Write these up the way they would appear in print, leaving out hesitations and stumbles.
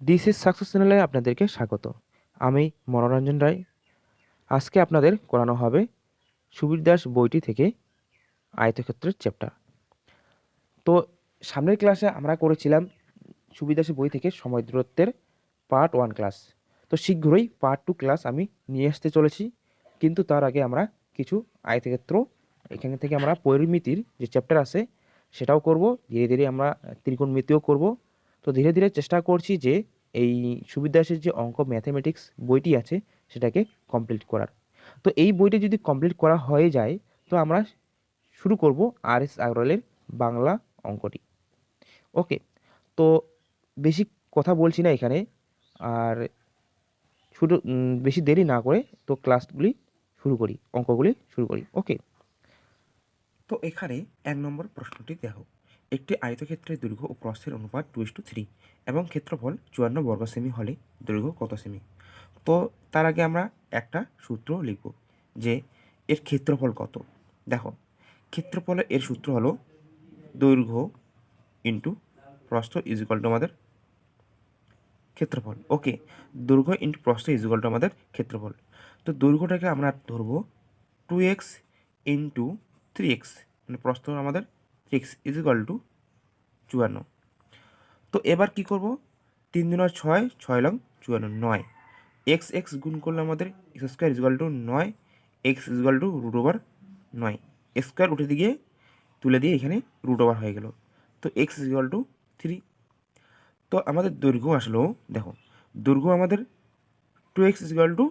This is success চ্যানেলে আপনাদেরকে স্বাগত। আমি মনোরঞ্জন রায়। আজকে আপনাদের করানো হবে সুবীর দাস বইটি থেকে আয়তক্ষেত্রের চ্যাপ্টার। তো সামনের ক্লাসে আমরা করেছিলাম সুবীর দাসের বই থেকে সময় দূরত্বের পার্ট 1 ক্লাস। তো শীঘ্রই পার্ট 2 ক্লাস আমি নিয়ে আসতে চলেছি, কিন্তু তার আগে আমরা কিছু আয়তক্ষেত্র এখান থেকে আমরা পরিমিতির যে চ্যাপ্টার আছে সেটাও করব। ধীরে ধীরে আমরা ত্রিকোণমিতিও করব। তো ধীরে ধীরে চেষ্টা করছি যে এই সুবীর দাসের যে অঙ্ক ম্যাথমেটিক্স বইটি আছে সেটাকে কমপ্লিট করার। তো এই বইটি যদি কমপ্লিট করা হয়ে যায় তো আমরা শুরু করব আর.এস. আগরওয়ালের বাংলা অঙ্কটি। ওকে, তো বেশি কথা বলছি না এখানে, আর শুধু বেশি দেরি না করে তো ক্লাসগুলি শুরু করি, অঙ্কগুলি শুরু করি। ওকে, তো এখানে 1 নম্বর প্রশ্নটি দেখো, একটি আয়তক্ষেত্রের দৈর্ঘ্য ও প্রস্থের অনুপাত 2:3 এবং ক্ষেত্রফল 54 বর্গ সেমি হলে দৈর্ঘ্য কত সেমি? তো তার আগে আমরা একটা সূত্র লিখব যে এর ক্ষেত্রফল কত। দেখো, ক্ষেত্রফলের এর সূত্র হলো দৈর্ঘ্য ইন্টু প্রস্থ ইজ ইকুয়াল টু আমাদের ক্ষেত্রফল। ওকে, দৈর্ঘ্য ইন্টু প্রস্থ ইজ ইকুয়াল টু আমাদের ক্ষেত্রফল। তো দৈর্ঘ্যটাকে আমরা ধরবো 2x ইন্টু 3x, মানে প্রস্থ আমাদের 3x ইজ ইকুয়াল টু 54। তো এবার কি করব, 3 দুগুণে 6, 6 লং 54, 9। এক্স এক্স গুণ করলে আমাদের x square is equal to 9, x is equal to root over 9। Square উঠে দিয়ে তুলে দিয়ে এখানে রুট ওভার হয়ে গেল। তো এক্স ইজ ইকুয়াল টু 3। তো আমাদের দৈর্ঘ্য আসলো, দেখো দৈর্ঘ্য আমাদের 2x ইজ ইকুয়াল টু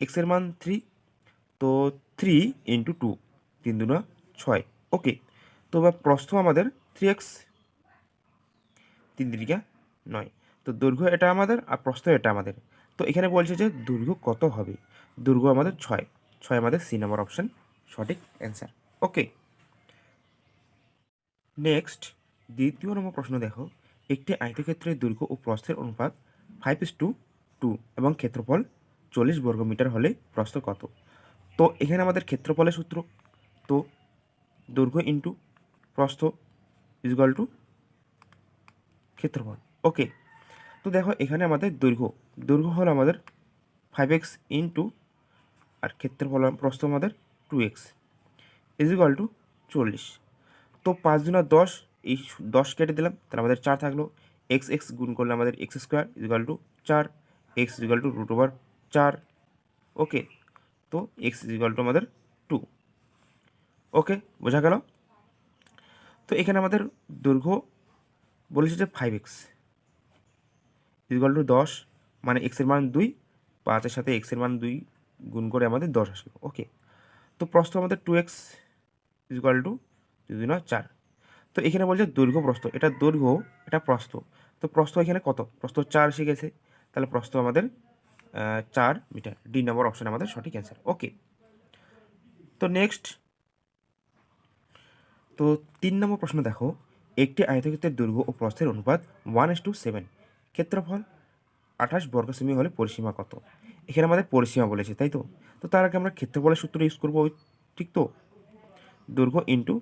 এক্সের মান 3, তো 3 ইন্টু 2, 3 দুগুণে 6। ওকে, তো এবার প্রস্থ আমাদের 3x, 3 তিরিকা 9। তো দৈর্ঘ্য এটা আমাদের আর প্রস্থ এটা আমাদের। তো এখানে বলছে যে দৈর্ঘ্য কত হবে, দৈর্ঘ্য আমাদের 6, 6 আমাদের সি নাম্বার অপশান সঠিক অ্যান্সার। ওকে, নেক্সট দ্বিতীয় নম্বর প্রশ্ন দেখো, একটি আয়তক্ষেত্রের দৈর্ঘ্য ও প্রস্থের অনুপাত 5:2 এবং ক্ষেত্রফল 40 বর্গমিটার হলে প্রস্থ কত? তো এখানে আমাদের ক্ষেত্রফলের সূত্র, তো দৈর্ঘ্য ইন্টু প্রস্থ ইজ ইকুয়াল টু ক্ষেত্রফল। ওকে, তো দেখো এখানে আমাদের দৈর্ঘ্য, দৈর্ঘ্য হলো আমাদের 5x ইন্টু আর ক্ষেত্রফল প্রস্থ আমাদের 2x ইজ ইকুয়াল টু 40। তো 5 দুগুণে 10, এই 10 কেটে দিলাম, তাহলে আমাদের 4 থাকলো। এক্স এক্স গুণ করলে আমাদের x square is equal to 4, x is equal to root over 4। Okay, তো এক্স ইজ ইকুয়াল টু আমাদের 2। ওকে, বোঝা গেল? তো এখানে আমাদের দৈর্ঘ্য বলেছে যে 5x ইজ ইকুয়াল টু 10, মানে এক্সের মান 2, 5-এর সাথে এক্সের মান 2 গুণ করে আমাদের 10 আসলো। ওকে, তো প্রস্থ আমাদের 2x ইজ ইকুয়াল টু 2 দুগুণে 4। তো এখানে বলছে দৈর্ঘ্য প্রস্থ, এটা দৈর্ঘ্য এটা প্রস্থ। তো প্রস্থ এখানে কত, প্রস্থ 4 এসে গেছে, তাহলে প্রস্থ আমাদের 4 মিটার। ডি নম্বর অপশান আমাদের সঠিক অ্যান্সার। ওকে, তো নেক্সট, তো 3 নম্বর প্রশ্ন দেখো, একটি আয়তক্ষেত্রের দৈর্ঘ্য ও প্রস্থের অনুপাত 1:7, ক্ষেত্রফল 28 বর্গ সেমি হলে পরিসীমা কত? এখানে আমাদের পরিসীমা বলেছে, তাই তো? তো তার আগে আমরা ক্ষেত্রফলের সূত্র ইউজ করবো, ঠিক তো? দৈর্ঘ্য ইন্টু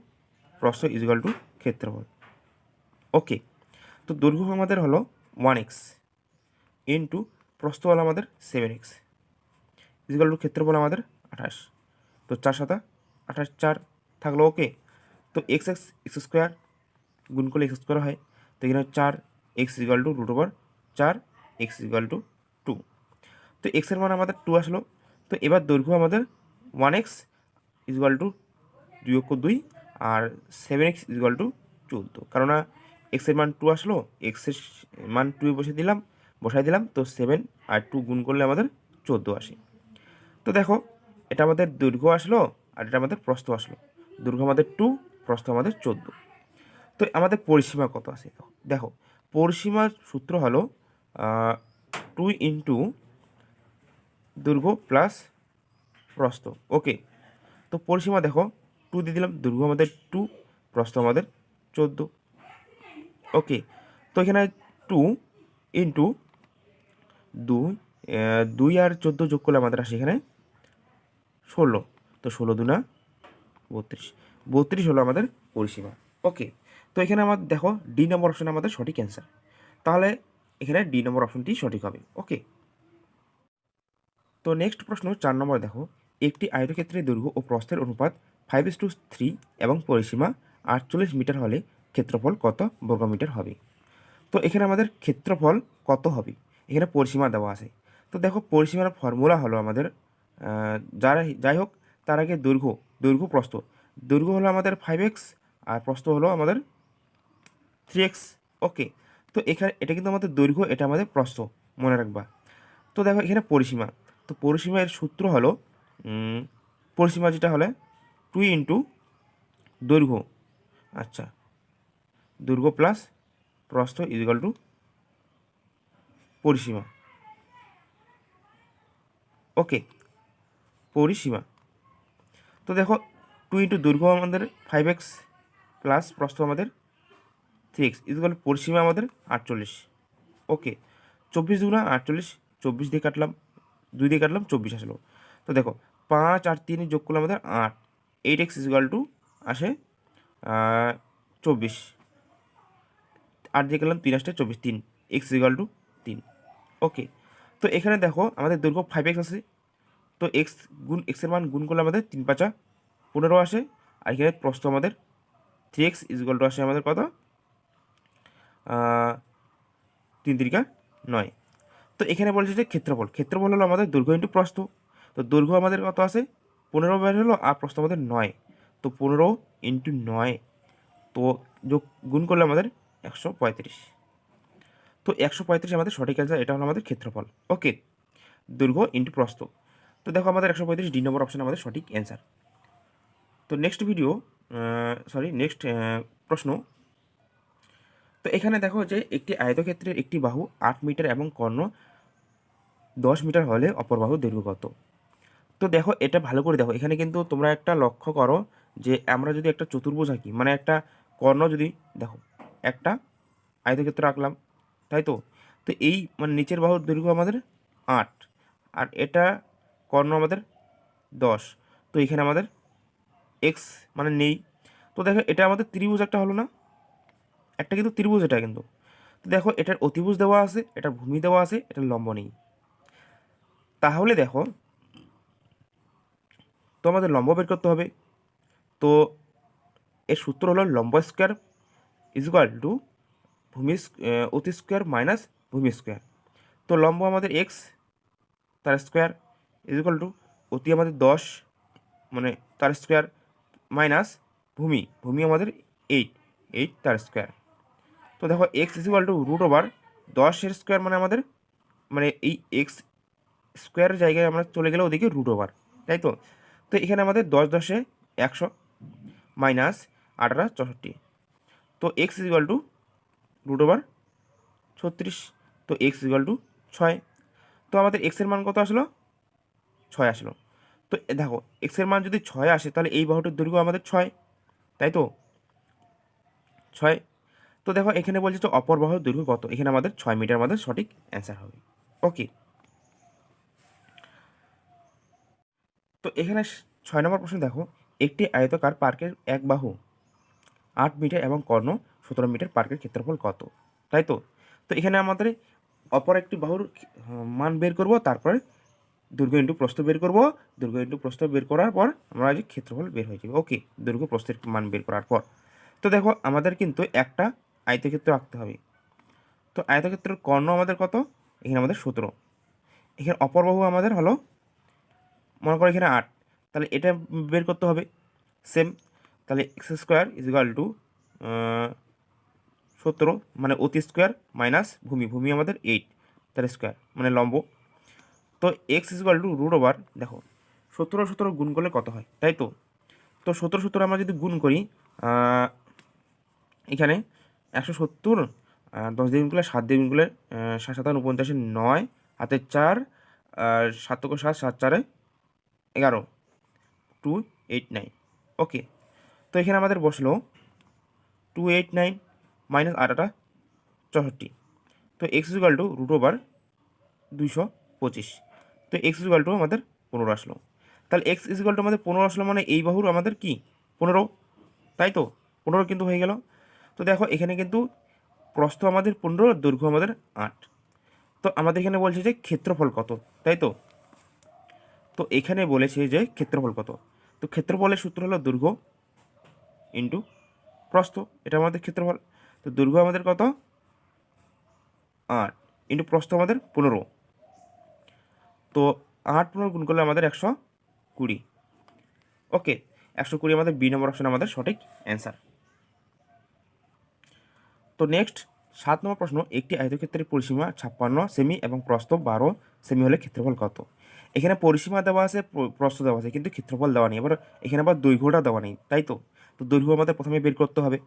প্রস্থ ইজ ইকুয়াল টু ক্ষেত্রফল। ওকে, তো দৈর্ঘ্য আমাদের হলো 1x ইন্টু প্রস্থ হলো আমাদের 7x ইজ ইকুয়াল টু ক্ষেত্রফল আমাদের 28। তো 4×7 = 28, 4 থাকলো। ওকে, তো এক্স এক্স এক্স স্কোয়ার গুণ করলে এক্স স্কোয়ার হয়, তো এখানে 4, x is equal to root over 4, x is equal to 2। তো এক্সের মান আমাদের 2 আসলো। তো এবার দৈর্ঘ্য আমাদের 1x ইজ ইকুয়াল টু 2 আর 7x ইজ ইকুয়াল টু 14, কারণ এক্সের মান 2 আসলো, এক্সের মান 2 বসাই দিলাম, তো 7 আর 2 গুণ করলে আমাদের 14 আসে। তো দেখো, এটা আমাদের দৈর্ঘ্য আসলো আর এটা আমাদের প্রস্থ আসলো। দৈর্ঘ্য আমাদের 2, প্রস্থ আমাদের 14। তো আমাদের পরিসীমা কত আছে, দেখো পরিসীমার সূত্র হলো 2 ইন্টু দৈর্ঘ্য প্লাস প্রস্থ। ওকে, তো পরিসীমা দেখো 2 দিয়ে দিলাম, দৈর্ঘ্য আমাদের 2, প্রস্থ আমাদের 14। ওকে, তো এখানে 2 ইন্টু 2, 2 আর 14 যোগ করলে আমাদের আসে এখানে 16। তো 16 দুগুণে 32, 32 হলো আমাদের পরিসীমা। ওকে, তো এখানে আমাদের দেখো ডি নম্বর অপশন আমাদের সঠিক অ্যান্সার। তাহলে এখানে ডি নম্বর অপশনটি সঠিক হবে। ওকে, তো নেক্সট প্রশ্ন 4 নম্বর দেখো, একটি আয়তক্ষেত্রের দৈর্ঘ্য ও প্রস্থের অনুপাত 5:3 এবং পরিসীমা 48 মিটার হলে ক্ষেত্রফল কত বর্গমিটার হবে? তো এখানে আমাদের ক্ষেত্রফল কত হবে, এখানে পরিসীমা দেওয়া আছে। তো দেখো পরিসীমার ফর্মুলা হলো আমাদের যাই হোক তার আগে দৈর্ঘ্য প্রস্থ। দৈর্ঘ্য হলো আমাদের 5x আর প্রস্থ হলো আমাদের 3x। ওকে, তো এখানে এটা কিন্তু আমাদের দৈর্ঘ্য, এটা আমাদের প্রস্থ, মনে রাখবা। তো দেখো এখানে পরিসীমা, তো পরিসীমার সূত্র হলো পরিসীমা যেটা হলে 2 ইন্টু দৈর্ঘ্য, আচ্ছা দৈর্ঘ্য প্লাস প্রস্থ ইকুয়াল টু পরিসীমা। ওকে, পরিসীমা, তো দেখো 2 ইন্টু দৈর্ঘ্য আমাদের 5x প্লাস প্রস্থ আমাদের 3x ইকুয়াল পরিসীমা আমাদের 48। ওকে, 24 দুগুণা 48, 24 দিয়ে কাটলাম, 2 দিয়ে কাটলাম, 24 আসলো। তো দেখো 5 আর 3 যোগ করলে আমাদের 8, 8x ইকুয়াল টু আসে 24, 8 দিয়ে কাটলাম 3 আসছে 24, 3 x ইকুয়াল টু 3। ওকে, তো এখানে দেখো আমাদের দৈর্ঘ্য 5x আছে, তো এক্স গুণ এক্সের মান গুণ করলে আমাদের 3 5 15 আসে, আর এখানে প্রস্থ আমাদের 3x ইকুয়াল টু আসে আমাদের কত, 3 3 9। তো এখানে বলছে যে ক্ষেত্রফল হলো আমাদের দৈর্ঘ্য ইন্টু প্রস্থ। তো দৈর্ঘ্য আমাদের কত আছে 15 বের হলো, আর প্রস্থ আমাদের 9, তো 15 ইন্টু 9, তো যোগ গুণ করলে আমাদের 135। তো 135 আমাদের সঠিক অ্যান্সার, এটা হলো আমাদের ক্ষেত্রফল। ওকে, দৈর্ঘ্য ইন্টু প্রস্থ। তো দেখো আমাদের 135 ডি নম্বর অপশন আমাদের সঠিক অ্যান্সার। তো নেক্সট নেক্সট প্রশ্ন। তো এখানে দেখো যে একটি আয়তক্ষেত্রের একটি বাহু 8 মিটার এবং কর্ণ 10 মিটার হলে অপর বাহুর দৈর্ঘ্য কত? তো দেখো এটা ভালো করে দেখো, এখানে কিন্তু তোমরা একটা লক্ষ্য করো যে আমরা যদি একটা চতুর্ভুজ আঁকি, মানে একটা কর্ণ যদি দেখো, একটা আয়তক্ষেত্র আঁকলাম, তাই তো। তো এই মানে নিচের বাহুর দৈর্ঘ্য আমাদের 8, আর এটা কর্ণ আমাদের 10, তো এখানে আমাদের এক্স মানে নেই। তো দেখো এটা আমাদের ত্রিভুজ একটা হলো না, একটা কিন্তু ত্রিভুজ এটা কিন্তু। তো দেখো এটার অতিভুজ দেওয়া আছে, এটার ভূমি দেওয়া আছে, এটার লম্ব নেই। তাহলে দেখো তো আমাদের লম্ব বের করতে হবে। তো এর সূত্র হলো লম্ব স্কোয়ার ইকুয়াল টু অতি স্কোয়ার মাইনাস ভূমি স্কোয়ার। তো লম্ব আমাদের এক্স তার স্কোয়ার ইকুয়াল টু অতি আমাদের 10 মানে তার স্কোয়ার মাইনাস ভূমি আমাদের 8 তার স্কোয়ার। তো দেখো x equal to root over 10 square, মানে আমাদের মানে এই এক্স স্কোয়ার জায়গায় আমরা চলে গেলে ওদিকে রুট ওভার, তাই তো। তো এখানে আমাদের 10 10 100 মাইনাস 18 64, তো x equal to root over 36, তো এক্স ইকুয়াল টু 6। তো আমাদের এক্সের মান কত আসলো, 6 আসলো। তো দেখো এক্সের মান যদি 6 আসে তাহলে এই বাহুটির দৈর্ঘ্য আমাদের 6, তাই তো 6। তো দেখো এখানে বলছে যে অপর বাহুর দৈর্ঘ্য কত, এখানে আমাদের 6 মিটার আমাদের সঠিক অ্যান্সার হবে। ওকে, তো এখানে 6 নম্বর প্রশ্ন দেখো, একটি আয়তাকার পার্কের এক বাহু 8 মিটার এবং কর্ণ 17 মিটার, পার্কের ক্ষেত্রফল কত, তাই তো। তো এখানে আমাদের অপর একটি বাহুর মান বের করব, তারপরে দৈর্ঘ্য ইন্টু প্রস্থ বের করব, দৈর্ঘ্য ইন্টু প্রস্থ বের করার পর আমরা যে ক্ষেত্রফল বের হয়ে যাবে। ওকে, দৈর্ঘ্য প্রস্থের মান বের করার পর তো দেখো আমাদের কিন্তু একটা আয়তক্ষেত্র আঁকতে হবে। তো আয়তক্ষেত্রের কর্ণ আমাদের কত, এখানে আমাদের 17, এখানে অপর বাহু আমাদের হলো মনে করো এখানে 8, তাহলে এটা বের করতে হবে সেম। তাহলে এক্স স্কোয়ার ইকুয়াল টু 17 মানে অতি স্কোয়ার মাইনাস ভূমি আমাদের 8 তার স্কোয়ার মানে লম্ব। তো x equal to root over, দেখো 17 গুণ করলে কত হয়, তাই তো। তো 17 আমরা যদি গুণ করি এখানে 170, 10 দিয়ে গুণ করলে 7 দিয়ে গুণ করলে 7 7 49, 9 হাতে 4, আর 7 7 7 4 11, 289। ওকে, তো এখানে আমাদের বসলো 289 মাইনাস 8 64, তো x equal to root over 225, তো এক্স ইকুয়াল টু আমাদের 15 আসলো। তাহলে এক্স ইকুয়াল টু আমাদের 15 আসলো, মানে এই বাহুর আমাদের কি 15, তাই তো 15 কিন্তু হয়ে গেল। তো দেখো এখানে কিন্তু প্রস্থ আমাদের 15, দৈর্ঘ্য আমাদের 8, তো আমাদের এখানে বলছে যে ক্ষেত্রফল কত, তাই তো? তো এখানে বলেছে যে ক্ষেত্রফল কত। তো ক্ষেত্রফলের সূত্র হলো দৈর্ঘ্য ইন্টু প্রস্থ, এটা আমাদের ক্ষেত্রফল। তো দৈর্ঘ্য আমাদের কত 8 ইন্টু প্রস্থ আমাদের 15। তো 8 15 গুণ করলে আমাদের 120। ওকে, 120 আমাদের বি নম্বর অপশন আমাদের সঠিক অ্যান্সার। তো নেক্সট 7 নম্বর প্রশ্ন, একটি আয়তক্ষেত্রের পরিসীমা 56 সেমি এবং প্রস্থ 12 সেমি হলে ক্ষেত্রফল কত? এখানে পরিসীমা দেওয়া আছে, প্রস্থ দেওয়া আছে, কিন্তু ক্ষেত্রফল দেওয়া নেই। এবার এখানে আবার দৈর্ঘ্যটা দেওয়া নেই, তাই তো? তো দৈর্ঘ্য আমাদের প্রথমে বের করতে হবে।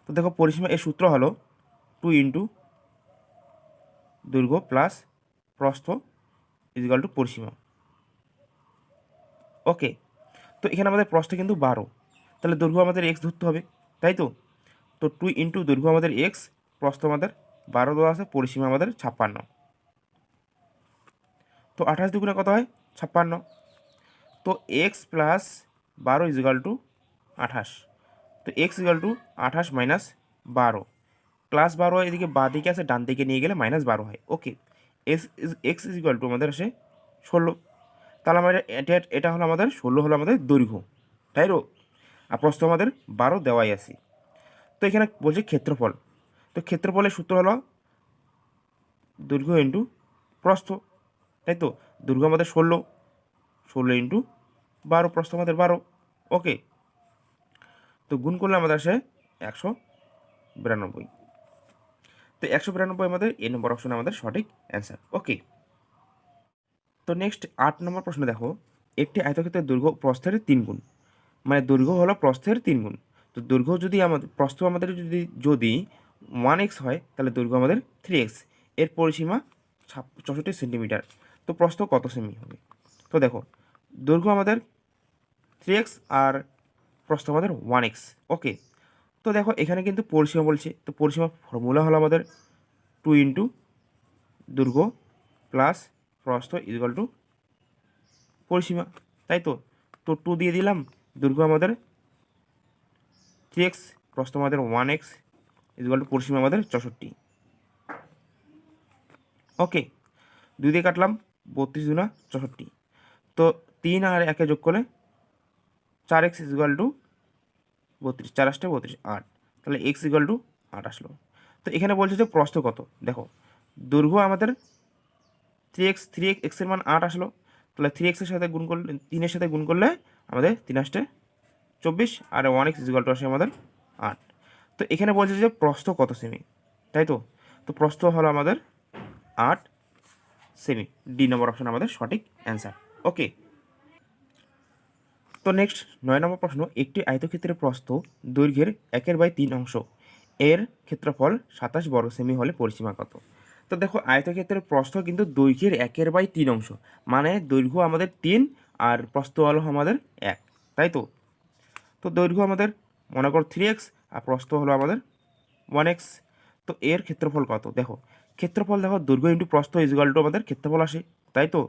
তো দেখো পরিসীমা এর সূত্র হলো 2 ইন্টু দৈর্ঘ্য প্লাস প্রস্থ ইজিক্যাল টু পরিসীমা। ওকে, তো এখানে আমাদের প্রস্থ কিন্তু 12, তাহলে দৈর্ঘ্য আমাদের এক্স ধরতে হবে, তাই তো? তো 2 ইন্টু দৈর্ঘ্য আমাদের এক্স, প্রস্থ আমাদের 12 দেওয়া আছে, পরিসীমা আমাদের 56। তো 28 দুগুণে কত হয় 56। তো এক্স প্লাস 12 ইজিক্যাল টু 28। তো x equal to 28 minus 12, plus 12 এদিকে বাঁ দিকে আছে, ডান দিকে নিয়ে গেলে মাইনাস 12 হয়। ওকে, এক্স ইজিক্যাল টু আমাদের আসে 16। তাহলে আমাদের এটা হলো আমাদের 16 হলো আমাদের দৈর্ঘ্য, তাই তো? আর প্রস্থ আমাদের 12 দেওয়াই আছে। তো এখানে বলছে ক্ষেত্রফল। তো ক্ষেত্রফলের সূত্র হলো দৈর্ঘ্য ইন্টু প্রস্থ, তাই তো? দৈর্ঘ্য আমাদের 16 ইন্টু 12, প্রস্থ আমাদের 12। ওকে, তো গুণ করলে আমাদের আসে 192। তো 192 আমাদের এ নম্বর অপশন আমাদের সঠিক অ্যান্সার। ওকে, তো নেক্সট 8 নম্বর প্রশ্ন দেখো, একটি আয়তক্ষেত্রের দৈর্ঘ্য প্রস্থের 3 গুণ, মানে দৈর্ঘ্য হলো প্রস্থের 3 গুণ। তো দৈর্ঘ্য যদি আমাদের প্রস্থ আমাদের যদি 1x হয়, তাহলে দৈর্ঘ্য আমাদের 3x। এর পরিসীমা 64 সেন্টিমিটার। তো প্রস্থ কত সেমি হবে? তো দেখো দৈর্ঘ্য আমাদের 3x আর প্রস্থ আমাদের 1x। ওকে, তো দেখো এখানে কিন্তু পরিসীমা বলছে, তো পরিসীমা ফর্মুলা হলো আমাদের 2 ইন্টু দৈর্ঘ্য প্লাস প্রস্থ ইকুয়াল টু পরিসীমা, তাই তো? তো 2 দিয়ে দিলাম, দৈর্ঘ্য আমাদের 3x, প্রস্থ আমাদের 1x ইকুয়াল টু পরিসীমা আমাদের 64। ওকে, 2 দিয়ে কাটলাম, 32 দুনা 64। তো 3 আর 1 যোগ করলে 4x ইকুয়াল টু 32, 4 8 32, 8। তাহলে x ইকুয়াল টু 8 আসলো। তো এখানে বলছে যে প্রস্থ কত। দেখো দৈর্ঘ্য আমাদের 3x এর মান 8 আসলো, তাহলে 3x এর সাথে গুণ করলে, 3 এর সাথে গুণ করলে আমাদের 3 8 24 আর 1x ইকুয়াল টু আসে আমাদের 8। তো এখানে বলছে যে প্রস্থ কত সেমি, তাই তো? তো প্রস্থ হলো আমাদের 8 সেমি, ডি নম্বর অপশন আমাদের সঠিক অ্যান্সার। ওকে, তো নেক্সট 9 নম্বর প্রশ্ন, একটি আয়তক্ষেত্রের প্রস্থ দৈর্ঘ্যের 1/3 অংশ, এর ক্ষেত্রফল 27 বর্গ সেমি হলে পরিসীমা কত? তো দেখো আয়তক্ষেত্রের প্রস্থ কিন্তু দৈর্ঘ্যের 1/3 অংশ, মানে দৈর্ঘ্য আমাদের 3 আর প্রস্থ হলো আমাদের 1, তাই তো? তো দৈর্ঘ্য আমাদের মনে করো 3x আর প্রস্থ হলো আমাদের 1x। তো এর ক্ষেত্রফল কত? দেখো ক্ষেত্রফল দেখো দৈর্ঘ্য ইন্টু প্রস্থ ইকুয়াল টু আমাদের ক্ষেত্রফল আসে, তাই তো?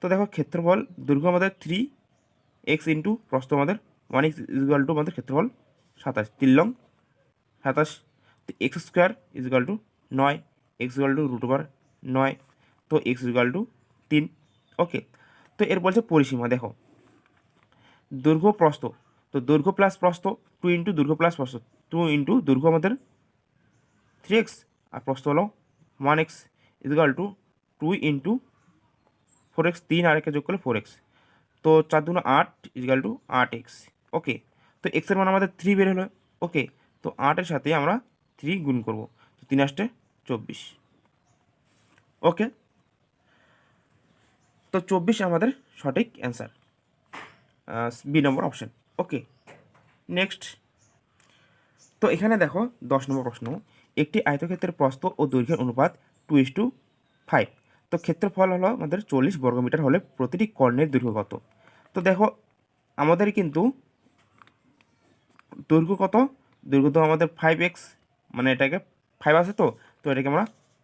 তো দেখো ক্ষেত্রফল দৈর্ঘ্য আমাদের 3x ইন্টু প্রস্থ আমাদের 1x ইকুয়াল টু আমাদের ক্ষেত্রফল 27, 3 লং 27। তো x square equal to 9, x equal to √9। তো এক্স ইকুয়াল টু 3। ওকে, তো এর বলছে পরিসীমা। দেখো দৈর্ঘ্য প্রস্থ, তো দৈর্ঘ্য প্লাস প্রস্থ 2 ইন্টু দৈর্ঘ্য প্লাস প্রস্থ, 2 ইন্টু দৈর্ঘ্য আমাদের 3x আর প্রস্থ হলো 1x equal to 2 into 4x, 3 আর একে যোগ করলে 4x। তো 4 2 8 ইকুয়াল টু 8x। ওকে, তো এক্সের মান আমাদের 3 বের হলো। ওকে, তো 8-এর সাথে আমরা 3 গুণ করব, তো 3 8 24। ওকে, তো 24 আমাদের সঠিক অ্যান্সার, বি নম্বর অপশন। ওকে, নেক্সট, তো এখানে দেখো 10 নম্বর প্রশ্ন, একটি আয়তক্ষেত্রের প্রস্থ ও দৈর্ঘ্যের অনুপাত 2:5। তো ক্ষেত্রফল হলো আমাদের 40 বর্গমিটার হলে প্রতিটি কর্ণের দৈর্ঘ্য কত? তো দেখো আমাদের কিন্তু দৈর্ঘ্য কত, দৈর্ঘ্য তো আমাদের 5x, মানে এটাকে 5 আছে, তো তো এটাকে আমরা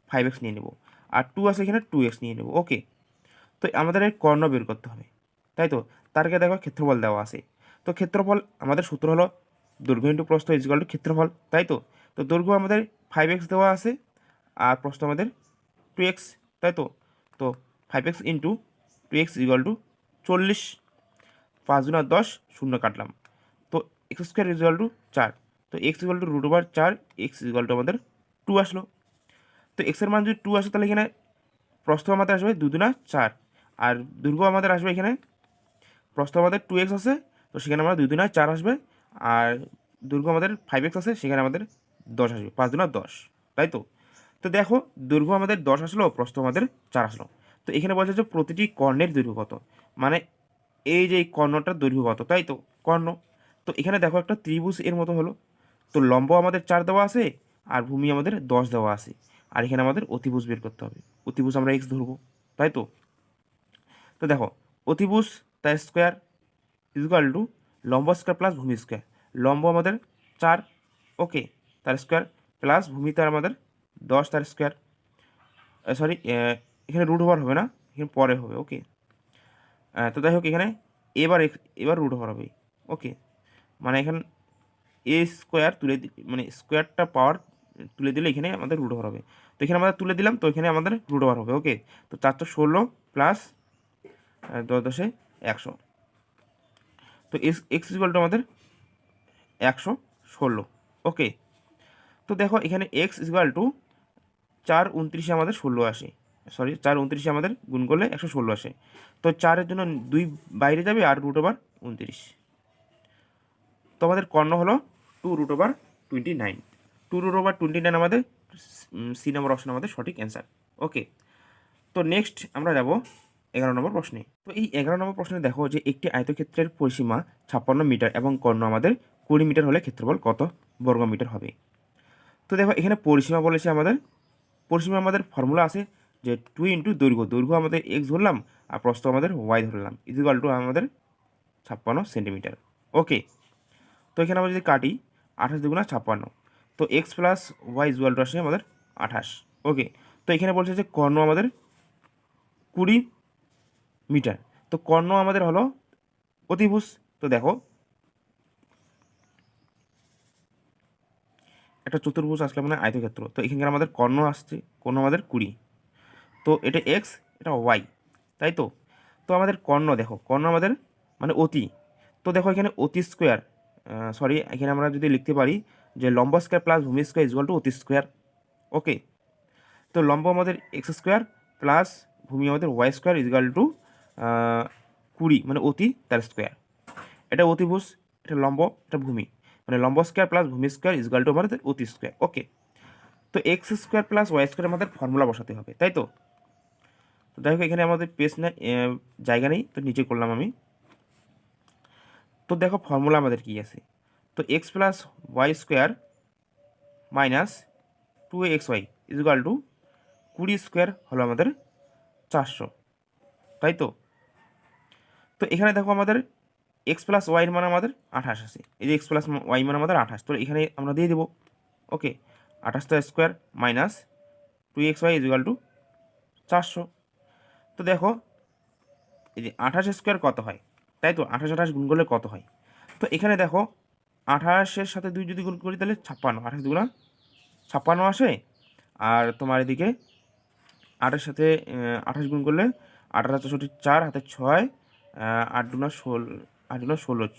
5x নিয়ে নেব, আর 2 আছে এখানে 2x নিয়ে নেব। ওকে, তো আমাদের এই কর্ণ বের করতে হবে, তাই তো? তার আগে দেখো ক্ষেত্রফল দেওয়া আছে। তো ক্ষেত্রফল আমাদের সূত্র হলো দৈর্ঘ্য ইন্টু প্রস্থ ইকুয়াল টু ক্ষেত্রফল, তাই তো? তো দৈর্ঘ্য আমাদের 5x দেওয়া আছে আর প্রস্থ আমাদের 2x, তাই তো। তো 5x into 2x equal to 40, 5 দুনা 10, শূন্য কাটলাম। তো এক্স স্কোয়ার ইকুয়াল টু 4, তো x equal to √4, x equal to আমাদের 2 আসলো। তো এক্সের মান যদি 2 আসে তাহলে এখানে প্রস্থ আমাদের আসবে 2 দুনা 4, আর দৈর্ঘ্য আমাদের আসবে এখানে, প্রস্থ আমাদের 2x আছে, তো সেখানে আমরা 2 দুনা 4 আসবে, আর দৈর্ঘ্য আমাদের 5x আছে, সেখানে আমাদের 10 আসবে, 5 দুনা 10, তাই তো। তো দেখো দৈর্ঘ্য আমাদের 10 আসলো, প্রস্থ আমাদের 4 আসলো। তো এখানে বলছে যে প্রতিটি কর্ণের দৈর্ঘ্য কত, মানে এই যে এই কর্ণটার দৈর্ঘ্য কত, তাই তো কর্ণ। তো এখানে দেখো একটা ত্রিভুজ এর মতো হলো। তো লম্ব আমাদের 4 দেওয়া আছে, আর ভূমি আমাদের 10 দেওয়া আছে, আর এখানে আমাদের অতিভুজ বের করতে হবে। অতিভুজ আমরা x ধরবো, তাই তো। তো দেখো অতিভুজ তার স্কোয়ার ইকুয়াল টু লম্ব স্কোয়ার প্লাস ভূমি স্কোয়ার। লম্ব আমাদের 4, ওকে, তার স্কোয়ার, প্লাস ভূমি তার আমাদের 10 তার স্কোয়ার, সরি এখানে √ওভার হবে না, এখানে পরে হবে, ওকে। তো যাই হোক এখানে এবার √ওভার হবে, ওকে, মানে এখানে এ স্কোয়ার মানে স্কোয়ারটা পাওয়ার তুলে দিলে এখানে আমাদের √ওভার হবে। তো এখানে আমাদের তুলে দিলাম, তো এখানে আমাদের √ওভার হবে, ওকে। তো 416 প্লাস 10 × 100, তো এক্স ইকুয়াল টু আমাদের 116, ওকে। তো দেখো এখানে এক্স ইকুয়াল টু 4 29 আমাদের 16 আসে, সরি 4 29 আমাদের গুণ করলে 116 আসে। তো 4-এর জন্য 2 বাইরে যাবে, আর √29। তো আমাদের কর্ণ হলো 2√29, 2√29 আমাদের সি নম্বর অপশন আমাদের সঠিক অ্যান্সার, ওকে। তো নেক্সট আমরা যাব 11 নম্বর প্রশ্নে। তো এই 11 নম্বর প্রশ্নে দেখো যে একটি আয়তক্ষেত্রের পরিসীমা 56 মিটার এবং কর্ণ আমাদের 20 মিটার হলে ক্ষেত্রফল কত বর্গমিটার হবে। তো দেখো এখানে পরিসীমা বলেছে আমাদের, পরিসীমা আমাদের ফর্মুলা আছে যে 2 ইন্টু দৈর্ঘ্য, দৈর্ঘ্য আমাদের x ধরলাম, আর প্রস্থ আমাদের y ধরলাম, ইকুয়াল টু আমাদের 56 সেন্টিমিটার, ওকে। তো এখানে আমরা যদি কাটি 28 দুগুণা 56, তো x plus y equal to আসে আমাদের 28, ওকে। তো এখানে বলছে যে কর্ণ আমাদের 20 মিটার, তো কর্ণ আমাদের হলো অতিভুজ। তো দেখো একটা চতুর্ভুজ আসলে মানে আয়তক্ষেত্র, তো এখানকার আমাদের কর্ণ আসছে, কর্ণ আমাদের 20, তো এটা এক্স, এটা ওয়াই, তাই তো। তো আমাদের কর্ণ দেখো, কর্ণ আমাদের মানে অতি, তো দেখো এখানে অতি স্কোয়ার, সরি এখানে আমরা যদি লিখতে পারি যে লম্ব স্কোয়ার প্লাস ভূমি স্কোয়ার ইকুয়াল টু অতি স্কোয়ার, ওকে। তো লম্ব আমাদের এক্স স্কোয়ার প্লাস ভূমি আমাদের ওয়াই স্কোয়ার ইকুয়াল টু 20, মানে অতি তার স্কোয়ার। এটা অতিভুজ, এটা লম্ব, এটা ভূমি, মানে লম্ব স্কোয়ার প্লাস ভূমি স্কোয়ার ইকুয়াল টু আমাদের অতি স্কোয়ার, ওকে। তো x square plus y square আমাদের ফর্মুলা বসাতে হবে, তাই তো। তো যাই হোক এখানে আমাদের পেজ না জায়গা নেই, তো নিচে করলাম আমি। তো দেখো ফর্মুলা আমাদের কি আছে, তো x plus y square minus 2xy equal to 20 square হলো আমাদের 400, তাই তো। তো এখানে দেখো আমাদের এক্স প্লাস ওয়াইয়ের মান আমাদের 28 আছে, এই যে এক্স প্লাস ওয়াই মান আমাদের 28, তো এখানে আমরা দিয়ে দেবো, ওকে। 28 square minus 2xy equal to 400। তো দেখো এই যে 28 স্কোয়ার কত হয়, তাই তো 28 গুণ করলে কত হয়। তো এখানে দেখো 28-এর সাথে 2 যদি গুণ করি তাহলে 56, 28 দুগুণা 56 আসে, আর তোমার এদিকে 8-এর সাথে 28 গুণ করলে 18 64 4 হাতে 6, 8 দুগুণা 16, 8 দুগুণা 16,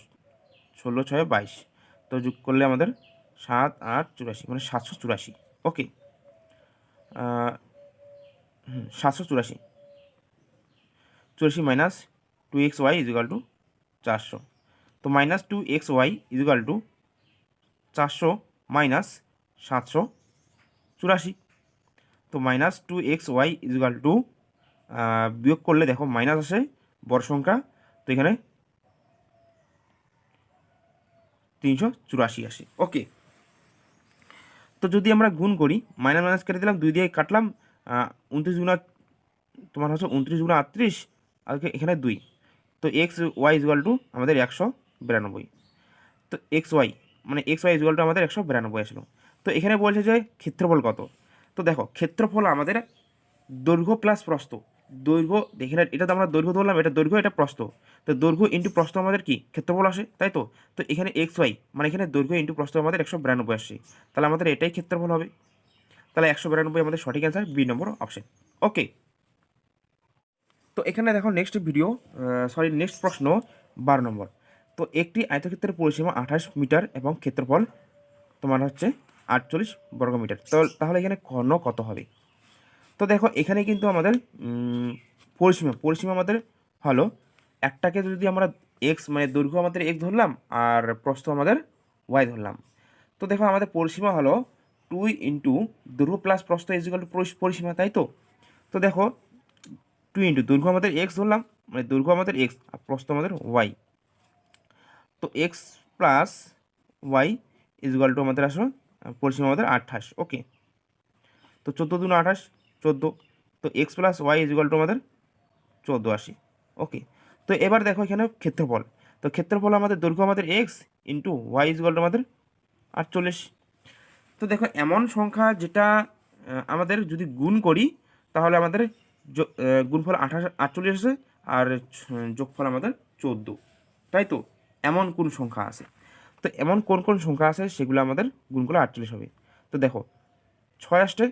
16 6 22, তো যোগ করলে আমাদের 7 8 84, মানে 784, ওকে। 784, 84 মাইনাস 2xy ইকুয়াল টু 400, তো minus 2xy equal to 400 minus 784, তো মাইনাস 2xy ইকুয়াল টু বিয়োগ করলে দেখো মাইনাস আসে বড় সংখ্যা, তো এখানে 384 আসে, ওকে। তো যদি আমরা গুণ করি, মাইনাস মাইনাস কেটে দিলাম, 2 দিয়ে কাটলাম, 29 গুণা তোমার হচ্ছে 29 গুণা 38, আর এখানে 2, তো এক্স ওয়াই ইকুয়াল টু আমাদের 192, তো এক্স ওয়াই মানে এক্স ওয়াই ইকুয়াল টু আমাদের 192 আসলো। তো এখানে বলছে যে ক্ষেত্রফল কত, তো দেখো ক্ষেত্রফল আমাদের দৈর্ঘ্য প্লাস প্রস্থ, দৈর্ঘ্য এখানে এটা তো আমরা দৈর্ঘ্য ধরলাম, এটা দৈর্ঘ্য, এটা প্রস্থ, তো দৈর্ঘ্য ইন্টু প্রস্থ আমাদের কি ক্ষেত্রফল আসে, তাই তো। তো এখানে এক্স ওয়াই মানে এখানে দৈর্ঘ্য ইন্টু প্রস্থ আমাদের 192 আসছে, তাহলে আমাদের এটাই ক্ষেত্রফল হবে, তাহলে 192 আমাদের সঠিক অ্যান্সার বি নম্বর অপশন, ওকে। তো এখানে দেখো নেক্সট প্রশ্ন 12 নম্বর। তো একটি আয়তক্ষেত্রের পরিসীমা 28 মিটার এবং ক্ষেত্রফল তোমার হচ্ছে 48 বর্গমিটার। তো তাহলে এখানে কর্ণ কত হবে? তো দেখো এখানে কিন্তু আমাদের পরিসীমা আমাদের হলো, একটাকে যদি আমরা এক্স মানে দৈর্ঘ্য আমাদের এক্স ধরলাম আর প্রস্থ আমাদের ওয়াই ধরলাম। তো দেখো আমাদের পরিসীমা হলো 2 ইন্টু দৈর্ঘ্য প্লাস প্রস্থ ইজ ইকুয়াল টু পরিসীমা, তাই তো। তো দেখো 2 ইন্টু দৈর্ঘ্য আমাদের এক্স ধরলাম, মানে দৈর্ঘ্য আমাদের এক্স আর প্রস্থ আমাদের ওয়াই। তো x plus y is equal to আমাদের আসলে পরিসীমা আমাদের 28। ওকে, তো 14 দুগুণ 28, 14। তো x plus y is equal to আমাদের 1480। ওকে, তো এবার দেখো এখানে ক্ষেত্রফল। তো ক্ষেত্রফল আমাদের দৈর্ঘ্য আমাদের x into y is equal to আমাদের 48। তো দেখো এমন সংখ্যা যেটা আমাদের যদি গুণ করি তাহলে আমাদের গুণফল 48 আসে আর যোগফল আমাদের 14, তাই তো। এমন কোন সংখ্যা আছে? তো এমন কোন কোন সংখ্যা আছে সেগুলো আমাদের গুণ করলে 48 হবে। তো দেখো 6 আসতে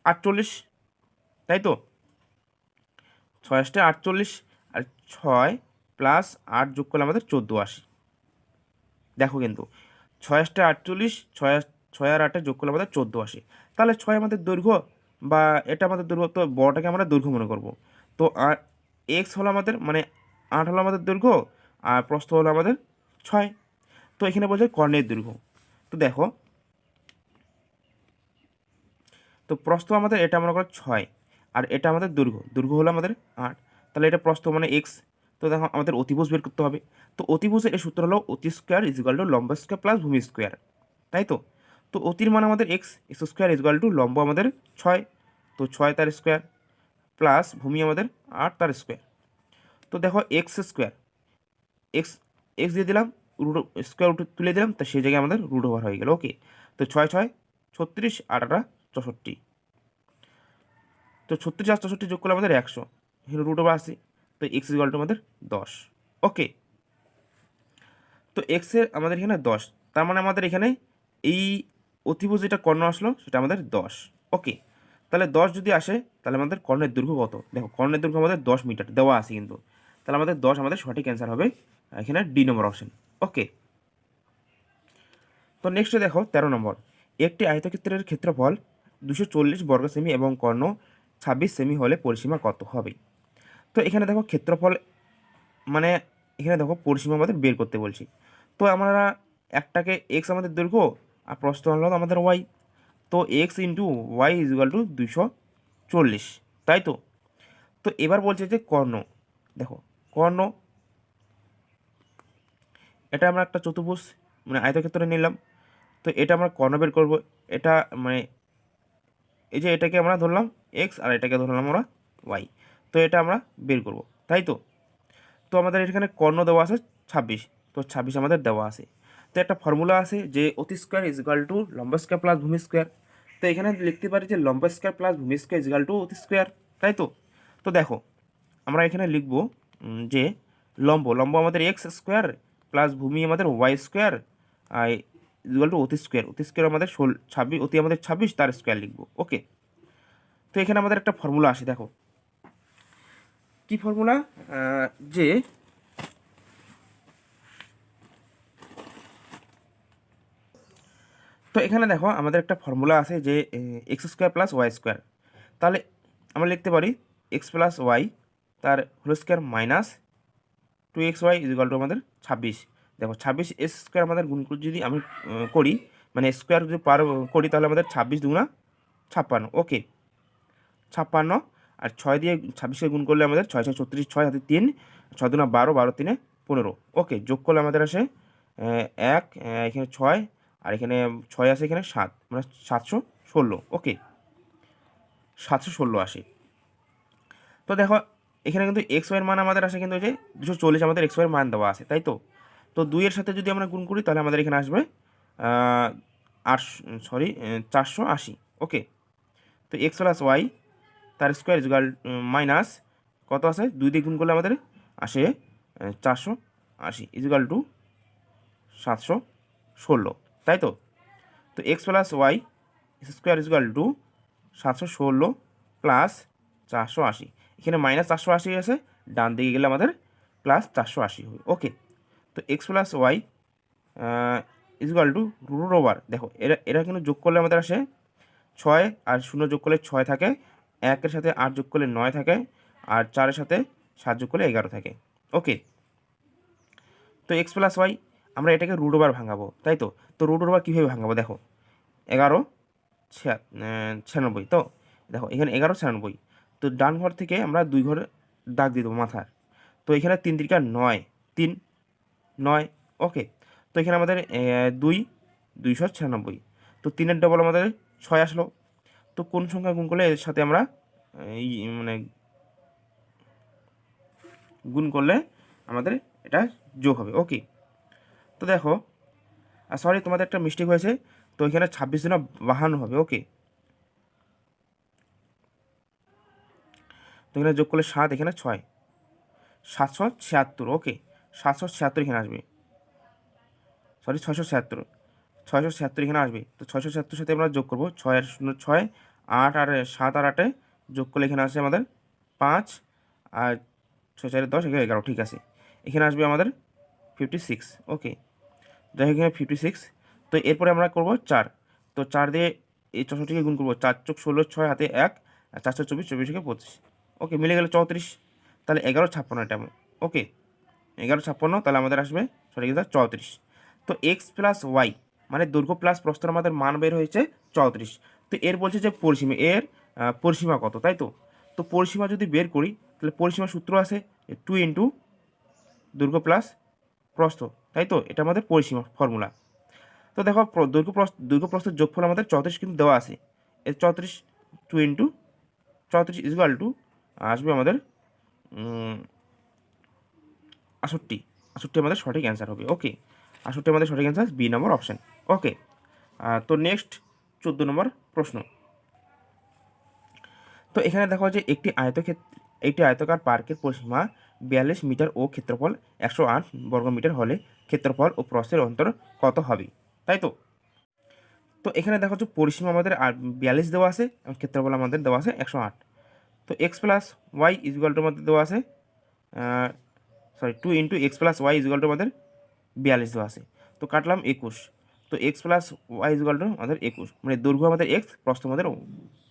48, তাই তো। 6 আসতে 48 আর 6 প্লাস 8 যোগ করলে আমাদের 1480। দেখো কিন্তু 6 আসতে 48, 6 আর 8 যোগ করলে আমাদের 1480। তাহলে 6 আমাদের দৈর্ঘ্য বা এটা আমাদের দৈর্ঘ্য, তো বড়টাকে আমরা দৈর্ঘ্য মনে করব। তো আর এক্স হলো আমাদের মানে 8 হলো আমাদের দৈর্ঘ্য আর প্রস্থ হলো আমাদের 6। তো এখানে বলছে কর্ণের দৈর্ঘ্য। তো দেখো, তো প্রস্থ আমাদের এটা মনে করো 6 আর এটা আমাদের দৈর্ঘ্য হলো আমাদের 8। তাহলে এটা প্রস্থ মানে এক্স। তো দেখো আমাদের অতিভুজ বের করতে হবে। তো অতিভুজের এই সূত্র হলো অতি স্কোয়ার ইজ ইকুয়াল টু লম্ব স্কোয়ার প্লাস ভূমি স্কোয়ার, তাই তো। তো অতির মান আমাদের x square is equal two লম্ব আমাদের 6, তো 6 তার স্কোয়ার প্লাস ভূমি আমাদের 8 তার স্কোয়ার। তো দেখো এক্স স্কোয়ার, এক্স এক্স দিয়ে দিলাম, রুট স্কোয়ার তুলে দিলাম, তো সেই জায়গায় আমাদের রুট ওভার হয়ে গেল। ওকে, তো 6 6 36, 8 8 64। তো 36 আর 64 যোগ করলে আমাদের 100, এখানে রুট ওভার আসি। তো এক্স ইকুয়াল টু আমাদের 10। ওকে, তো এক্সের আমাদের এখানে 10, তার মানে আমাদের এখানে এই অতিভুজ যেটা কর্ণ আসলো সেটা আমাদের 10। ওকে, তাহলে 10 যদি আসে তাহলে আমাদের কর্ণের দৈর্ঘ্য কত? দেখো কর্ণের দৈর্ঘ্য আমাদের 10 মিটার দেওয়া আছে কিন্তু, তাহলে আমাদের 10 আমাদের সঠিক অ্যান্সার হবে এখানে ডি নম্বর অপশন। ওকে, তো নেক্সট দেখো 13 নম্বর। একটি আয়তক্ষেত্রের ক্ষেত্রফল 240 বর্গ সেমি এবং কর্ণ 26 সেমি হলে পরিসীমা কত হবে? তো এখানে দেখো ক্ষেত্রফল মানে এখানে দেখো পরিসীমা আমাদের বের করতে বলছি। তো আমরা একটাকে এক্স আমাদের দৈর্ঘ্য আর প্রস্থ হলো আমাদের ওয়াই। তো x into y is equal to 240, তাই তো। তো এবার বলছে যে কর্ণ। দেখো কর্ণ, এটা আমরা একটা চতুর্ভুজ মানে আয়তক্ষেত্রে নিলাম। তো এটা আমরা কর্ণ বের করব। এটা মানে এই যে এটাকে আমরা ধরলাম এক্স আর এটাকে ধরলাম আমরা ওয়াই। তো এটা আমরা বের করব, তাই তো। তো আমাদের এখানে কর্ণ দেওয়া আছে 26, তো 26 আমাদের দেওয়া আছে। তো একটা ফর্মুলা আছে যে অতি স্কোয়ার ইজ ইকাল টু লম্ব স্কোয়ার প্লাস ভূমি স্কোয়ার। তো এখানে লিখতে পারি যে লম্ব স্কোয়ার প্লাস ভূমি স্কোয়ার ইজ ইকাল টু অতি স্কোয়ার, তাই তো। তো দেখো আমরা এখানে লিখব যে লম্ব আমাদের এক্স স্কোয়ার প্লাস ভূমি আমাদের ওয়াই স্কোয়ার আর ইজ ইকাল টু অতি স্কোয়ার আমাদের 26, অতি আমাদের 26 তার স্কোয়ার লিখবো। ওকে, তো এখানে আমাদের একটা ফর্মুলা আসে। দেখো কি ফর্মুলা, যে তো এখানে দেখো আমাদের একটা ফর্মুলা আছে যে x square plus y square. তাহলে আমরা লিখতে পারি এক্স প্লাস ওয়াই তার whole square minus 2xy is equal to আমাদের 26। দেখো 26 এস স্কোয়ার আমাদের গুণ যদি আমি করি মানে স্কোয়ার যদি পার করি তাহলে আমাদের 26 দুগুণা 56। ওকে, 56 আর 6 দিয়ে 26কে গুণ করলে আমাদের 6 6 36, 6 হাতে 3, 6 দুগুণা 12, 12 3 15। ওকে, যোগ করলে আমাদের আসে 1, এখানে 6 আর এখানে 6 আসে, এখানে 7 মানে 716। ওকে, 716 আসে। তো দেখো এখানে কিন্তু এক্স ওয়াইয়ের মান আমাদের আসে কিন্তু যে 240 আমাদের এক্স ওয়াইয়ের মান দেওয়া আছে, তাই তো। তো 2 এর সাথে যদি আমরা গুণ করি তাহলে আমাদের এখানে আসবে 480। ওকে, তো এক্স প্লাস ওয়াই তার স্কোয়ার ইজুগাল মাইনাস কত আছে 2 দিয়ে গুণ করলে আমাদের আসে 480 ইজুগাল টু 716, তাই তো। তো x plus y square equal to 716 plus 480, এখানে -480 আছে, ডান দিকে গেলে আমাদের +480 হবে। ওকে, তো x plus y equal to root over, দেখো এরা এরা কিন্তু যোগ করলে আমাদের আসে 6, আর 0 যোগ করলে 6 থাকে, 1-এর সাথে 8 যোগ করলে 9 থাকে, আর 4-এর সাথে 7 যোগ করলে 11 থাকে। ওকে, তো এক্স প্লাস ওয়াই আমরা এটাকে রুট ওভার ভাঙাবো, তাই তো। তো রুট ওভার কীভাবে ভাঙাবো, দেখো 11 96, তো দেখো এখানে 11 96, তো ডান ঘর থেকে আমরা 2 ঘর দাগ দিয়ে দেবো মাথার। তো এখানে 3 3 9, 3 9। ওকে, তো এখানে আমাদের 296, তো 3-এর ডবল আমাদের 6 আসলো। তো কোন সংখ্যা গুণ করলে এর সাথে আমরা এই মানে গুণ করলে আমাদের এটা যোগ হবে। ওকে, তো দেখো সরি তোমাদের একটা মিস্টেক হয়েছে, তো এখানে 26 × 52 হবে। ওকে, তো এখানে যোগ করলে 7, এখানে 6, 776। ওকে, 776 এখানে আসবে, সরি 676, 676 এখানে আসবে। তো 676 সাথে আমরা যোগ করবো 6 আর 0 6, 8 আর 7 আর 8 যোগ করলে এখানে আসে আমাদের 5, আর 6 4 10, এখানে 11, ঠিক আছে। এখানে আসবে আমাদের 56। ওকে, যাই হোক এখানে 56। তো এরপরে আমরা করব 4, তো 4 দিয়ে এই 64কে গুণ করবো, 4 × 16, 6 হাতে 1, আর 4 × 24, 24 × 25। ওকে, মিলে গেলে 34, তাহলে 11 56 এটা। ওকে, 11 56, তাহলে আমাদের আসবে সরি 34। তো এক্স প্লাস ওয়াই মানে দৈর্ঘ্য প্লাস প্রস্থের আমাদের মান বের হয়েছে 34। তো এর বলছে যে পরিসীমা, এর পরিসীমা কত, তাই তো। তো পরিসীমা যদি বের করি তাহলে পরিসীমা সূত্র আছে 2 × দৈর্ঘ্য প্লাস প্রস্থ, তাই তো, এটা আমাদের পরিসীমা ফর্মুলা। তো দেখো দৈর্ঘ্য প্রস্থের যোগফল আমাদের 34 কিন্তু দেওয়া আছে, এর 34, 2 × 34 ইজুয়াল টু আসবে আমাদের 68। 68 আমাদের সঠিক অ্যান্সার হবে। ওকে, 68 আমাদের সঠিক অ্যান্সার, বি নম্বর অপশান। ওকে, তো নেক্সট 14 নম্বর প্রশ্ন। তো এখানে দেখো যে একটি আয়তাকার পার্কের পরিসীমা 42 মিটার ও ক্ষেত্রফল 108 বর্গমিটার হলে ক্ষেত্রফল ও প্রস্থের অন্তর কত হবে, তাই তো। তো এখানে দেখো যে পরিসীমা আমাদের 42 দেওয়া আছে এবং ক্ষেত্রফল আমাদের দেওয়া আছে 108। তো x plus y equal to আমাদের দেওয়া আছে sorry 2 × x plus y equal to আমাদের 42 দেওয়া আছে। তো কাটলাম 21, তো x plus y equal to আমাদের 21, মানে দৈর্ঘ্য আমাদের এক্স, প্রস্থ আমাদের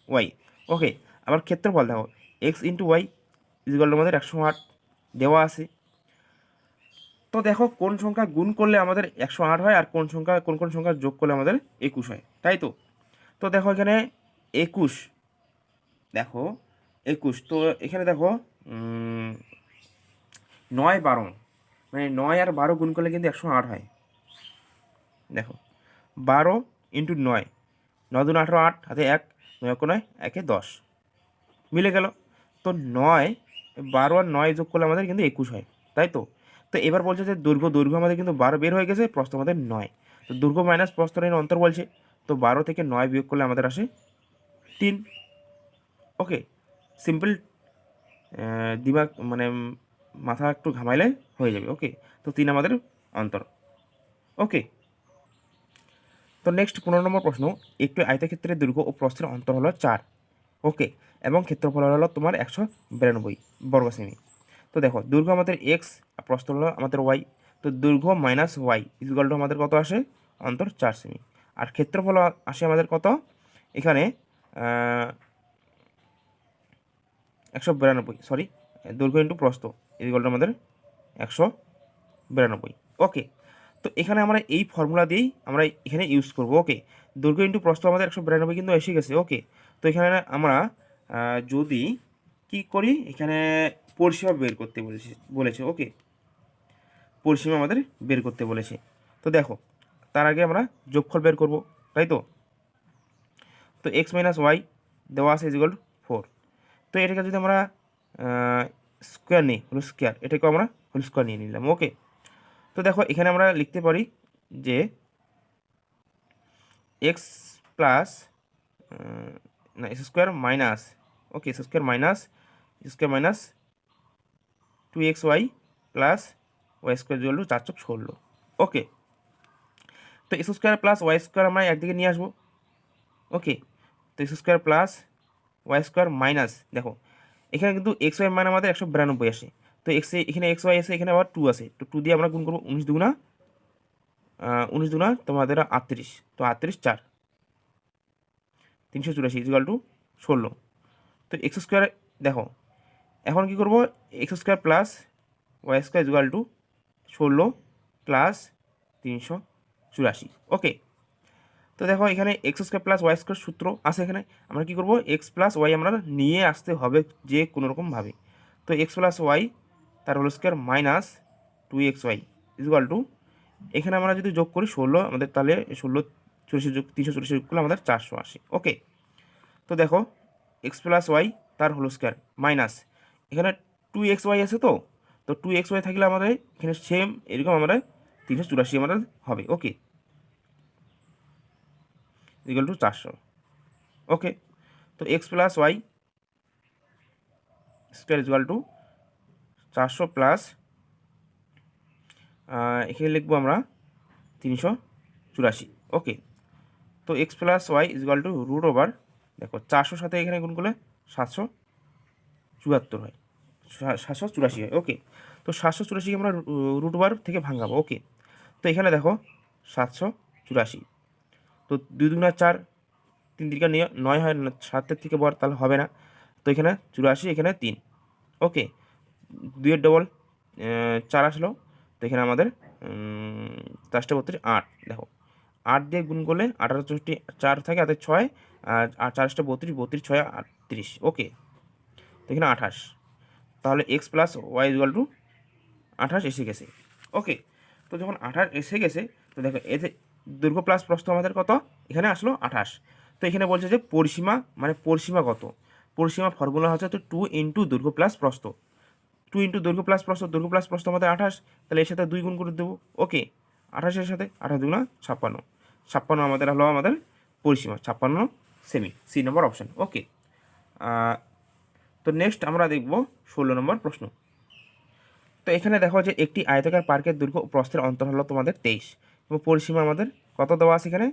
ওয়াই। ওকে, আবার ক্ষেত্রফল দেখো এক্স × ওয়াই ইজুয়াল টু আমাদের 108 দেওয়া আছে। তো দেখো কোন সংখ্যা গুণ করলে আমাদের 108 হয়, আর কোন কোন সংখ্যা যোগ করলে আমাদের 21 হয়, তাই তো। তো দেখো এখানে 21, দেখো 21, তো এখানে দেখো 9 12, মানে 9 আর 12 গুণ করলে কিন্তু 108 হয়। দেখো 12 × 9, 9 2 18, 8 হাতে 1, 9 9, 1 10, মিলে গেল। তো 9 12 আর 9 যোগ করলে আমাদের কিন্তু 21 হয়, তাই তো। তো এবার বলছে যে দৈর্ঘ্য আমাদের কিন্তু 12 বের হয়ে গেছে, প্রস্থ আমাদের 9। তো দৈর্ঘ্য মাইনাস প্রস্থের অন্তর বলছে, তো 12 থেকে 9 বিয়োগ করলে আমাদের আসে 3। ওকে, সিম্পল, দিমাগ মানে মাথা একটু ঘামাইলে হয়ে যাবে। ওকে, তো 3 আমাদের অন্তর। ওকে, তো নেক্সট 15 নম্বর প্রশ্ন। একটি আয়তক্ষেত্রের দৈর্ঘ্য ও প্রস্থের অন্তর হলো 4। ওকে, এবং ক্ষেত্রফল হলো তোমার 192 বর্গ সেমি। তো দেখো দৈর্ঘ্য আমাদের এক্স, প্রস্থ হলো আমাদের ওয়াই। তো দৈর্ঘ্য মাইনাস ওয়াই ইকুয়াল টু আমাদের কত আসে, অন্তর 4 সেমি। আর ক্ষেত্রফল আসে আমাদের কত, এখানে 192, সরি দৈর্ঘ্য ইন্টু প্রস্থ ইকুয়াল টু আমাদের 192। ওকে, তো এখানে আমরা এই ফর্মুলা দিয়েই আমরা এখানে ইউজ করব। ওকে, দৈর্ঘ্য ইন্টু প্রস্থ আমাদের 192 কিন্তু এসে গেছে। ওকে, তো এখানে আমরা যদি কি করি, এখানে পরিসীমা বের করতে বলেছে। ওকে, পরিসীমা আমাদের বের করতে বলেছে। তো দেখো তার আগে আমরা যোগফল বের করব, তাই তো। তো এক্স মাইনাস ওয়াই দেওয়া আছে ইকুয়াল টু 4। তো এটাকে যদি আমরা স্কোয়ার নিই, হোল স্কোয়ার, এটাকে আমরা হোল স্কোয়ার নিয়ে নিলাম। ওকে, তো দেখো এখানে আমরা লিখতে পারি যে এক্স প্লাস না x square minus, okay x square minus 2xy plus y square equal to 4 × 16। Okay, তো x square plus y square আমরা একদিকে নিয়ে আসবো। ওকে, তো x square plus y square minus, দেখো এখানে কিন্তু এক্স ওয়াই মান আমাদের 192 আসে। তো এখানে এক্স ওয়াই আসে, এখানে আবার 2 আসে, তো 2 দিয়ে আমরা গুণ করবো। 19 দুগুণা তোমাদের 38, তো 38 4 384 ইকুয়াল টু 16। তো এক্স স্কোয়ার দেখো এখন কি করব, x square plus y square equal to 16 plus 384। Okay, তো দেখো এখানে x square plus y square সূত্র আছে, এখানে আমরা কি করব, এক্স প্লাস ওয়াই আমরা নিয়ে আসতে হবে যে কোনোরকমভাবে। তো এক্স প্লাস ওয়াই তার whole square minus 2xy equal to, এখানে আমরা যদি যোগ করি 16 আমাদের, তাহলে 16 যোগ 384 যোগ করলে আমাদের 480। ওকে, তো দেখো এক্স প্লাস ওয়াই তার হোল স্কোয়ার মাইনাস এখানে 2xy আছে, তো 2xy থাকলে আমাদের এখানে সেম এরকম আমাদের 384 আমাদের হবে। ওকে, ইকুয়াল টু 400। ওকে, তো x plus y square equal to 400 plus এখানে লিখবো আমরা 384। ওকে, তো x plus y equal to root over, দেখো 400 সাথে এখানে গুণ করলে 774 হয়, 784 হয়। ওকে, তো 784 আমরা রুট ওভার থেকে ভাঙাবো। ওকে, তো এখানে দেখো 784, তো 2 দুগুণা 4, 3 দিকে 9 হয়, 7 থেকে বড় তাহলে হবে না, তো এখানে 84, এখানে 3। ওকে, 2 ডবল 4 আসলো, তো এখানে আমাদের 4 32 8, দেখো 8 দিয়ে গুণ করলে 18 64 4 থাকে, হাতে 6 আর 4 32 32 6 38। ওকে, তো এখানে 28, তাহলে x plus y equal to 28 এসে গেছে। ওকে, তো যখন 28 এসে গেছে, তো দেখো এতে দৈর্ঘ্য প্লাস প্রস্থ আমাদের কত, এখানে আসলো 28। তো এখানে বলছে যে পরিসীমা, মানে পরিসীমা কত, পরিসীমা ফর্মুলা হচ্ছে তো 2 ইন্টু দৈর্ঘ্য প্লাস প্রস্থ, 2 ইন্টু দৈর্ঘ্য প্লাস প্রস্থ, দৈর্ঘ্য প্লাস প্রস্থ আমাদের 28, তাহলে এর সাথে 2 গুণ করে দেবো। ওকে, 28-এর সাথে 28 দুগুণা 56, 56 আমাদের হলো আমাদের পরিসীমা, 56 সেমি, সি নম্বর অপশান। ওকে, তো নেক্সট আমরা দেখব 16 নম্বর প্রশ্ন। তো এখানে দেখো যে একটি আয়তাকার পার্কের দৈর্ঘ্য ও প্রস্থের অন্তর হলো তোমাদের 23 এবং পরিসীমা আমাদের কত দেওয়া আছে এখানে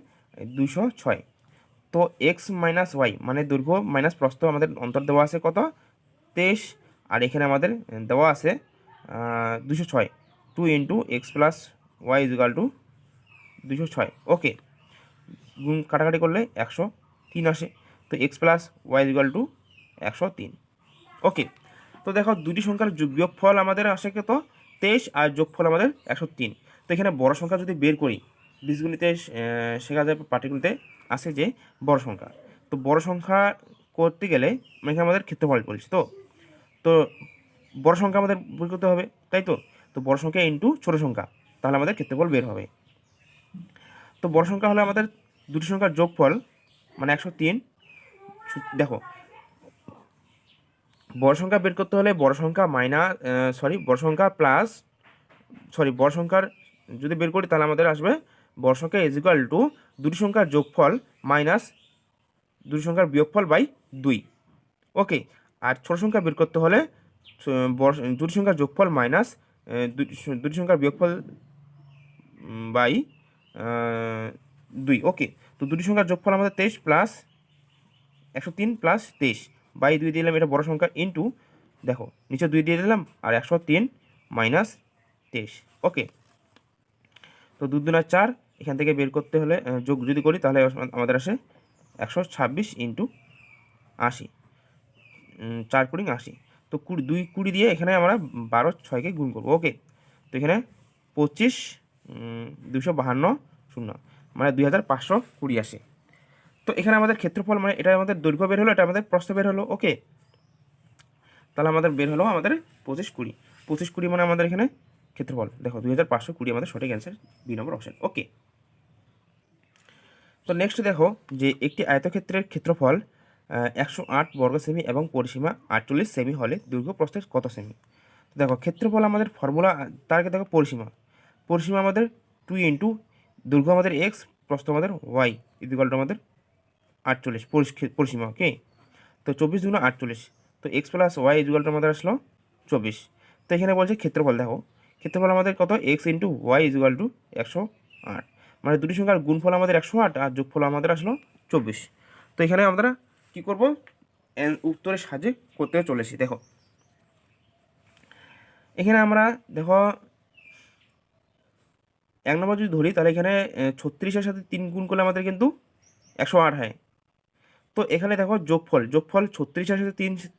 206। তো এক্স মাইনাস ওয়াই মানে দৈর্ঘ্য মাইনাস প্রস্থ আমাদের অন্তর দেওয়া আছে কত 23, আর এখানে আমাদের দেওয়া আছে 206, 2 into x plus y equal to 206। Okay, গুণ কাটাকাটি করলে 103 আসে, তো x plus y equal to 103। Okay, তো দেখো দুটি সংখ্যার বিয়োগফল আমাদের আসে কত 23 আর যোগফল আমাদের 103। তো এখানে বড় সংখ্যা যদি বের করি, বীজগণিতে শেখা যায়, পাটিগণিতে আসে যে বড় সংখ্যা, তো বড় সংখ্যা করতে গেলে এখানে আমাদের ক্ষেত্রফল বলছি, তো তো বড় সংখ্যা আমাদের বের করতে হবে, তাই তো, তো বড় সংখ্যা ইন্টু ছোটো সংখ্যা, তাহলে আমাদের ক্ষেত্রফল বের হবে। তো বড় সংখ্যা হলে আমাদের দুটি সংখ্যার যোগফল মানে 103। দেখো বড় সংখ্যা বের করতে হলে বড় সংখ্যা বড় সংখ্যা প্লাস বড় সংখ্যার যদি বের করি তাহলে আমাদের আসবে বড় সংখ্যা ইজ ইকুয়াল টু দুটি সংখ্যার যোগফল মাইনাস দুটি সংখ্যার বিয়োগফল বাই 2। ওকে, আর ছোট সংখ্যা বের করতে হলে দুটি সংখ্যার যোগফল মাইনাস দুটি সংখ্যার বিয়োগফল বাই 2। ওকে, তো দুটি সংখ্যার যোগফল আমাদের 23 প্লাস 103 প্লাস 23 বাই 2 দিলাম, এটা বড় সংখ্যা ইন্টু দেখো নিচে 2 দিয়ে দিলাম আর 103 মাইনাস 23। ওকে, তো 2 দুনা 4, এখান থেকে বের করতে হলে যোগ যদি করি তাহলে আমাদের আসে 126 ইন্টু 80, 4 কুড়ি 80, তো 20 দিয়ে এখানে আমরা 12 6কে গুণ করবো। ওকে, তো এখানে 25 252 শূন্য মানে 2520 আসে। তো এখানে আমাদের ক্ষেত্রফল মানে এটা আমাদের দৈর্ঘ্য বের হলো, এটা আমাদের প্রস্থ বের হলো। ওকে, তাহলে আমাদের বের হলো আমাদের 2520 মানে আমাদের এখানে ক্ষেত্রফল দেখো 2520 আমাদের সঠিক অ্যান্সার, বি নম্বর অপশন। ওকে, তো নেক্সট দেখো যে একটি আয়তক্ষেত্রের ক্ষেত্রফল 108 বর্গ সেমি এবং পরিসীমা 48 সেমি হলে দৈর্ঘ্য প্রস্থের কত সেমি। দেখো ক্ষেত্রফল আমাদের ফর্মুলা, তার আগে দেখো পরিসীমা আমাদের 2 ইন্টু দৈর্ঘ্য আমাদের এক্স, প্রস্থ আমাদের ওয়াই ইকুয়াল টু আমাদের 48 পরিসীমা। ওকে, তো 24 দুগুণ 48, তো x plus y equal to আমাদের আসলো 24। তো এখানে বলছে ক্ষেত্রফল, দেখো ক্ষেত্রফল আমাদের কত x into y equal to 108, মানে দুটি সংখ্যার গুণফল আমাদের 108 আর যোগফল আমাদের আসলো 24। তো এখানে আমরা কী করব, উত্তরের সাহায্যে করতে চলেছি। দেখো এখানে আমরা দেখো 1 নম্বর যদি ধরি তাহলে এখানে 36-এর সাথে 3 গুণ করলে আমাদের কিন্তু 108 হয়। তো এখানে দেখো যোগফল 36-এর সাথে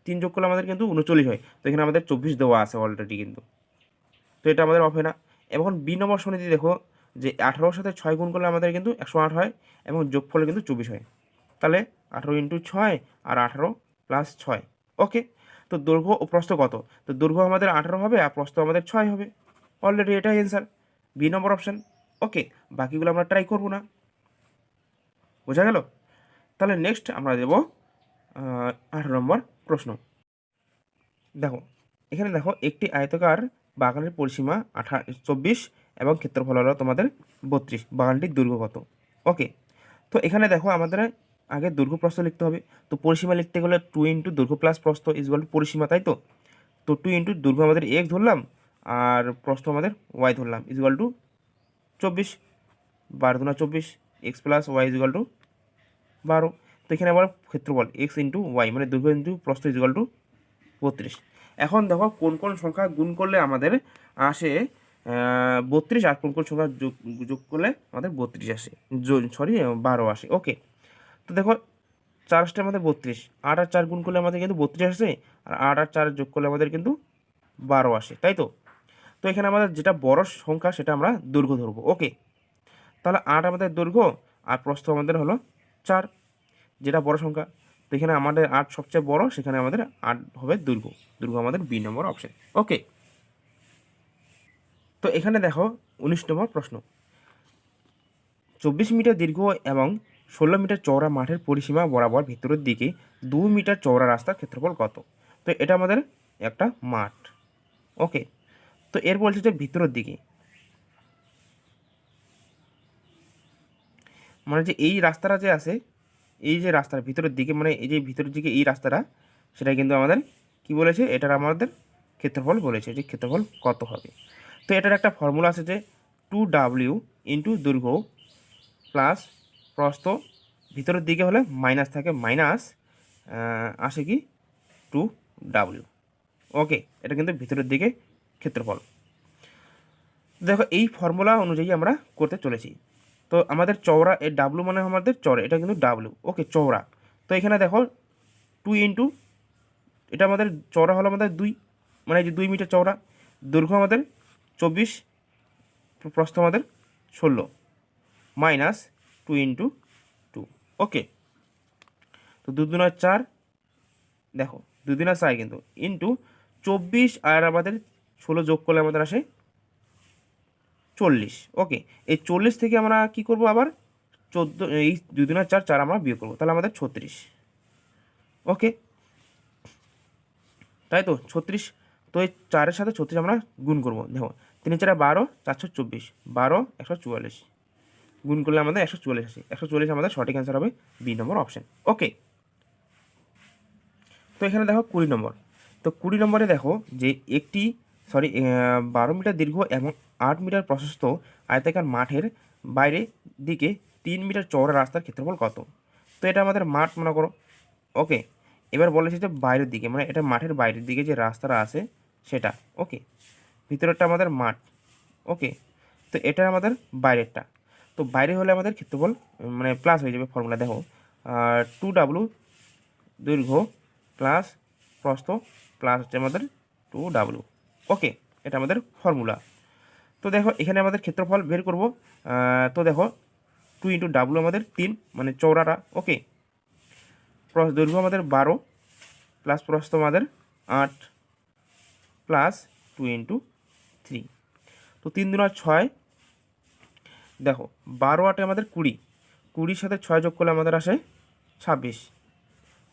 3 যোগ করলে আমাদের কিন্তু 39 হয়। তো এখানে আমাদের 24 দেওয়া আছে অলরেডি কিন্তু, তো এটা আমাদের অফ হয় না। এবং বি নম্বর শোনাতে দেখো যে 18-র সাথে 6 গুণ করলে আমাদের কিন্তু 108 হয় এবং যোগফলে কিন্তু 24 হয়। তাহলে 18 ইন্টু 6 আর 18 প্লাস 6। ওকে, তো দৈর্ঘ্য ও প্রস্থ কত? তো দৈর্ঘ্য আমাদের 18 হবে আর প্রস্থ আমাদের 6 হবে। অলরেডি এটাই অ্যান্সার, বি নম্বর অপশান। ওকে, বাকিগুলো আমরা ট্রাই করব না। বোঝা গেল? তাহলে নেক্সট আমরা দেব 18 নম্বর প্রশ্ন। দেখো এখানে দেখো একটি আয়তাকার বাগানের পরিসীমা 24 এবং ক্ষেত্রফল হলো তোমাদের 32। বাগানটির দৈর্ঘ্য কত? ওকে, তো এখানে দেখো আমাদের আগে দৈর্ঘ্য প্রস্থ লিখতে হবে। তো পরিসীমা লিখতে গেলে 2 ইন্টু দৈর্ঘ্য প্লাস প্রস্থ ইজুয়াল টু পরিসীমা, তাই তো? তো 2 ইন্টু দৈর্ঘ্য আমাদের এক্স ধরলাম আর প্রস্থ আমাদের ওয়াই ধরলাম ইজুয়াল টু 24। 12 দুনা 24, x plus y equal to 12। তো এখানে আবার ক্ষেত্রফল এক্স ইন্টু ওয়াই মানে দৈর্ঘ্য ইন্টু প্রস্থ ইজুয়াল টু 32। এখন দেখো কোন কোন সংখ্যা গুণ করলে আমাদের আসে 32 আর কোন কোন সংখ্যা যোগ যোগ করলে আমাদের 32 আসে, সরি 12 আসে। ওকে, তো দেখো 4 আসতে আমাদের 32, 8 আর 4 গুণ করলে আমাদের কিন্তু 32 আসে আর 8 আর 4 যোগ করলে আমাদের কিন্তু 12 আসে, তাই তো? তো এখানে আমাদের যেটা বড় সংখ্যা সেটা আমরা দৈর্ঘ্য ধরবো। ওকে, তাহলে 8 আমাদের দৈর্ঘ্য আর প্রস্থ আমাদের হলো 4, যেটা বড় সংখ্যা। তো এখানে আমাদের 8 সবচেয়ে বড়, সেখানে আমাদের 8 হবে দৈর্ঘ্য। দৈর্ঘ্য আমাদের বি নম্বর অপশন। ওকে, তো এখানে দেখো 19 নম্বর প্রশ্ন। 24 মিটার দীর্ঘ এবং 16 মিটার চওড়া মাঠের পরিসীমা বরাবর ভিতরের দিকে 2 মিটার চওড়া রাস্তার ক্ষেত্রফল কত? তো এটা আমাদের একটা মাঠ। ওকে, তো এর বলছে যে ভিতরের দিকে, মানে যে এই রাস্তাটা যে আছে, এই যে রাস্তার ভিতরের দিকে, মানে এই যে ভিতরের দিকে এই রাস্তাটা, সেটা কিন্তু আমাদের কি বলেছে, এটার আমাদের ক্ষেত্রফল বলেছে, যে ক্ষেত্রফল কত হবে। তো এটার একটা ফর্মুলা আছে যে 2W ইন্টু দৈর্ঘ্য প্লাস প্রস্থ, ভিতরের দিকে হলে মাইনাস থাকে, মাইনাস আসে কি 2W। ওকে, এটা কিন্তু ভিতরের দিকে ক্ষেত্রফল। দেখো এই ফর্মুলা অনুযায়ী আমরা করতে চলেছি। তো আমাদের চওড়া, এর ডাব্লু মানে আমাদের চওড়া, এটা কিন্তু ডাব্লু। ওকে, চওড়া। তো এখানে দেখো 2 ইন্টু, এটা আমাদের চওড়া হলো আমাদের 2, মানে এই যে 2 মিটার চওড়া। দৈর্ঘ্য আমাদের 24, প্রস্থ আমাদের 16, মাইনাস 2 ইন্টু 2। ওকে, তো 2 দুনা 4, দেখো 2 দুনা 4 কিন্তু, ইন্টু 24 আর আমাদের 16 যোগ করলে আমাদের আসে 40। ওকে, এই 40 থেকে আমরা কি করব, আবার 14, এই 2 দুনা 4, 4 আমরা বিয়োগ করবো, তাহলে আমাদের 36। ওকে, তাই তো 36। তো এই 4-এর সাথে 36 আমরা গুণ করবো। দেখো 3 4 12, 424, 12 144 গুণ করলে আমাদের 144 আসে। 144 আমাদের সঠিক অ্যান্সার হবে বি নম্বর অপশন। ওকে, তো এখানে দেখো 20 নম্বর। তো 20 নম্বরে দেখো যে একটি 12 মিটার দীর্ঘ এবং 8 মিটার প্রশস্ত আয়তাকার মাঠের বাইরে দিকে 3 মিটার চওড়া রাস্তার ক্ষেত্রফল কত? তো এটা আমাদের মাঠ মনে করো। ওকে, এবার বলেছে যে বাইরের দিকে, মানে এটা মাঠের বাইরের দিকে যে রাস্তাটা আছে সেটা। ওকে, ভিতরেরটা আমাদের মাঠ। ওকে, তো এটা আমাদের বাইরেরটা। তো বাইরে হলে আমাদের ক্ষেত্রফল মানে প্লাস হয়ে যাবে, ফর্মুলা দেখো 2W দৈর্ঘ্য প্লাস প্রস্থ প্লাস হচ্ছে আমাদের 2W। ওকে, এটা আমাদের ফর্মুলা। তো দেখো এখানে আমাদের ক্ষেত্রফল বের করব। তো দেখো 2 ইন্টু ডাব্লু আমাদের 3, মানে চৌড়াটা। ওকে, দৈর্ঘ্য আমাদের 12 প্লাস প্রস্থ আমাদের 8 প্লাস 2 ইন্টু 3। তো 3 দুনা 6, দেখো 12 8 আমাদের 20, 20-র সাথে 6 যোগ করলে আমাদের আসে 26।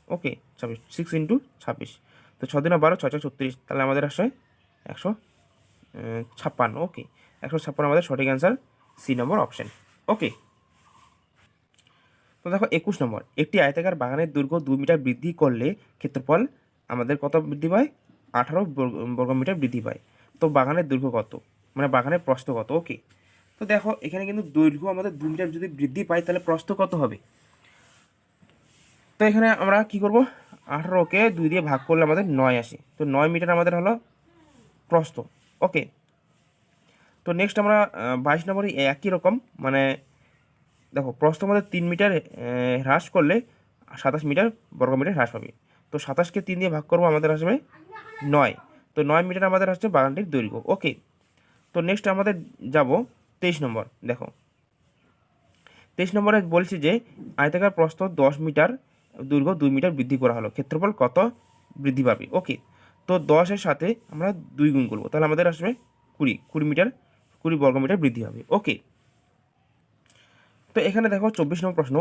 ওকে, 26, 6 ইন্টু 26। তো 6 দুনা 12, 6 6 36, তাহলে আমাদের আসে 156। ওকে, 156 আমাদের সঠিক অ্যান্সার, সি নম্বর অপশন। ওকে, তো দেখো 21 নম্বর। একটি আয়তাকার বাগানের দৈর্ঘ্য 2 মিটার বৃদ্ধি করলে ক্ষেত্রফল আমাদের কত বৃদ্ধি পায়? 18 বর্গমিটার বৃদ্ধি পায়। তো বাগানের দৈর্ঘ্য কত, মানে বাগানের প্রস্থ কত? ওকে, তো দেখো এখানে কিন্তু দৈর্ঘ্য আমাদের 2 মিটার যদি বৃদ্ধি পায় তাহলে প্রস্থ কত হবে? তো এখানে আমরা কি করব, 18কে 2 দিয়ে ভাগ করলে আমাদের 9 আসে। তো 9 মিটার আমাদের হলো প্রস্থ। ওকে, তো নেক্সট আমরা 22 নম্বরে একই রকম, মানে দেখো প্রস্থ আমাদের 3 মিটার হ্রাস করলে 27 মিটার বর্গমিটার হ্রাস পাবে। তো 27কে 3 দিয়ে ভাগ করবো, আমাদের আসবে 9। তো 9 মিটার আমাদের হচ্ছে বাগানটির দৈর্ঘ্য। ওকে, তো নেক্সট আমাদের যাব 23 নম্বর। দেখো 23 নম্বরে বলছি যে আয়তাকার প্রস্থ 10 মিটার, দৈর্ঘ্য 2 মিটার বৃদ্ধি করা হলো, ক্ষেত্রফল কত বৃদ্ধি পাবে? ওকে, তো 10-এর সাথে আমরা 2 গুণ করবো, তাহলে আমাদের আসবে 20 মিটার, 20 বর্গমিটার বৃদ্ধি হবে। ওকে, তো এখানে দেখো 24 নম্বর প্রশ্ন,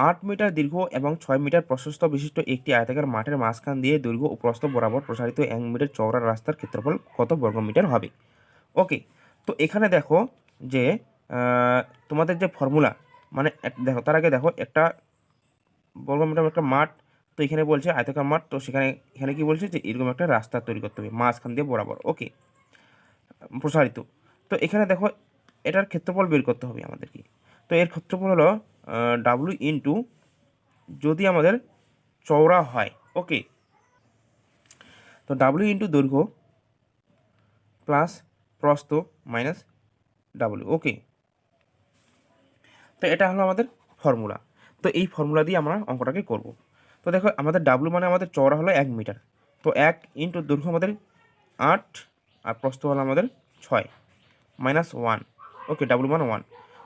8 মিটার দীর্ঘ এবং 6 মিটার প্রশস্ত বিশিষ্ট একটি আয়তাকার মাঠের মাঝখান দিয়ে দৈর্ঘ্য ও প্রস্থ বরাবর প্রসারিত 1 মিটার চওড়া রাস্তার ক্ষেত্রফল কত বর্গমিটার হবে? ওকে, তো এখানে দেখো যে তোমাদের যে ফর্মুলা, মানে দেখো তার আগে দেখো একটা বর্গমিটার একটা মাঠ, তো এখানে বলছে আয়তাকার মাঠ, তো এখানে কি বলছে যে এরকম একটা রাস্তা তৈরি করতে হবে মাঝখান দিয়ে বরাবর। ওকে, প্রসারিত। তো এখানে দেখো এটার ক্ষেত্রফল বের করতে হবে আমাদেরকে। তো এর ক্ষেত্রফল হলো ডাব্লিউ ইন্টু, যদি আমাদের চওড়া হয়, ওকে, তো ডাব্লিউ ইন্টু দৈর্ঘ্য প্লাস প্রস্থ মাইনাস ডাব্লিউ। ওকে, তো এটা হলো আমাদের ফর্মুলা। তো এই ফর্মুলা দিয়ে আমরা অঙ্কটাকে করব। তো দেখো আমাদের ডাব্লিউ মানে আমাদের চওড়া হলো 1 মিটার, তো 1 ইন্টু দৈর্ঘ্য আমাদের 8 আর প্রস্থ হলো আমাদের 6 মাইনাস 1। ওকে, ডাব্লিউ মান 1।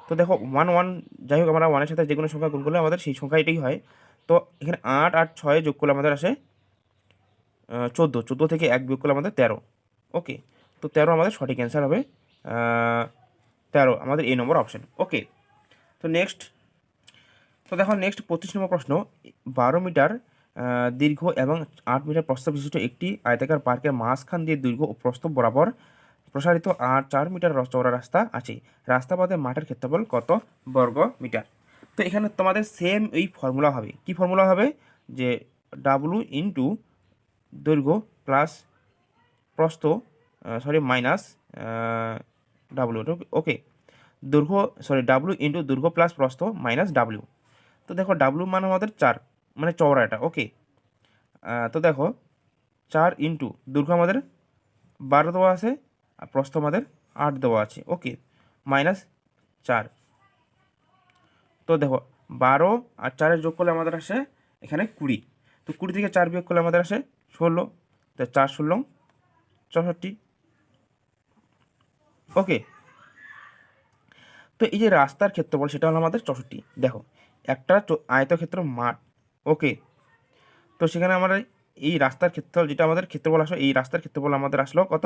তো দেখো 1 যাই হোক, আমরা 1-এর সাথে যে কোনো সংখ্যা গুণ করলে আমাদের সেই সংখ্যা এটাই হয়। তো এখানে 8 আর 6 যোগ করলে আমাদের আসে 14, 14 থেকে 1 বিয়োগ করলে আমাদের 13। ওকে, তো 13 আমাদের সঠিক অ্যান্সার হবে, 13 আমাদের এই নম্বর অপশন। ওকে, তো নেক্সট, তো দেখো নেক্সট 25 নম্বর প্রশ্ন, 12 মিটার দীর্ঘ এবং 8 মিটার প্রস্থ বিশিষ্ট একটি আয়তাকার পার্কের মাঝখান দিয়ে দৈর্ঘ্য ও প্রস্থ বরাবর প্রসারিত 4 মিটার চওড়া রাস্তা আছে, রাস্তা বাদে মাঠের ক্ষেত্রফল কত বর্গ মিটার? তো এখানে তোমাদের সেম এই ফর্মুলা হবে। কি ফর্মুলা হবে? যে ডাব্লু ইন্টু দৈর্ঘ্য প্লাস প্রস্থ, মাইনাস ডাব্লু। ওকে, দৈর্ঘ্য ডাব্লু ইন্টু দৈর্ঘ্য প্লাস প্রস্থ মাইনাস ডাব্লিউ। তো দেখো ডাব্লু মানে আমাদের 4, মানে চওড়া এটা। ওকে, তো দেখো 4 ইন্টু দৈর্ঘ্য আমাদের 12 দেওয়া আছে আর প্রস্থ আমাদের 8 দেওয়া আছে। ওকে, মাইনাস 4। তো দেখো 12 আর 4-এর যোগ করলে আমাদের আসে এখানে 20। তো 20 থেকে 4 বিয়োগ করলে আমাদের আসে 16। তো 4 16 64। ওকে, তো এই যে রাস্তার ক্ষেত্রফল সেটা হলো আমাদের 64। দেখো একটা আয়তক্ষেত্র মাঠ। ওকে, তো সেখানে আমরা এই রাস্তার ক্ষেত্রফল যেটা আমাদের ক্ষেত্রফল আসলো, এই রাস্তার ক্ষেত্রফল আমাদের আসলো কত?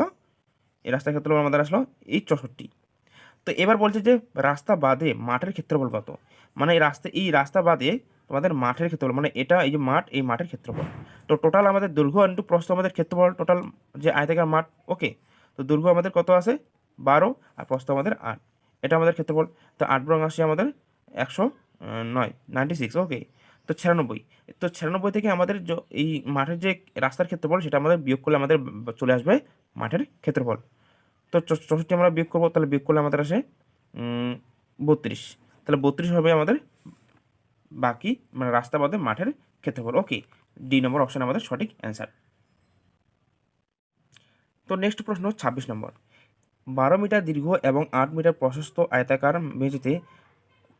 এই রাস্তার ক্ষেত্রফল আমাদের আসলো এই 64। তো এবার বলছে যে রাস্তা বাদে মাঠের ক্ষেত্রফল কত, মানে এই রাস্তা বাদে তোমাদের মাঠের ক্ষেত্রফল, মানে এটা এই যে মাঠ, এই মাঠের ক্ষেত্রফল। তো টোটাল আমাদের দৈর্ঘ্য ইন্টু প্রস্থ আমাদের ক্ষেত্রফল, টোটাল যে আয়তাকার মাঠ। ওকে, তো দৈর্ঘ্য আমাদের কত আছে? 12 আর প্রস্থ আমাদের 8, এটা আমাদের ক্ষেত্রফল। তো 8 বরং আসে আমাদের 109, 96। ওকে, তো 96। তো 96 থেকে আমাদের এই মাঠের যে রাস্তার ক্ষেত্রফল সেটা আমাদের বিয়োগ করলে আমাদের চলে আসবে মাঠের ক্ষেত্রফল। তো 64 আমরা বিয়োগ করবো, তাহলে বিয়োগ করলে আমাদের আসে 32। তাহলে 32 হবে আমাদের বাকি, মানে রাস্তা বাদে মাঠের ক্ষেত্রফল। ওকে, ডি নম্বর অপশন আমাদের সঠিক অ্যান্সার। তো নেক্সট প্রশ্ন 26 নম্বর, 12 মিটার দীর্ঘ এবং 8 মিটার প্রশস্ত আয়তাকার মেঝেতে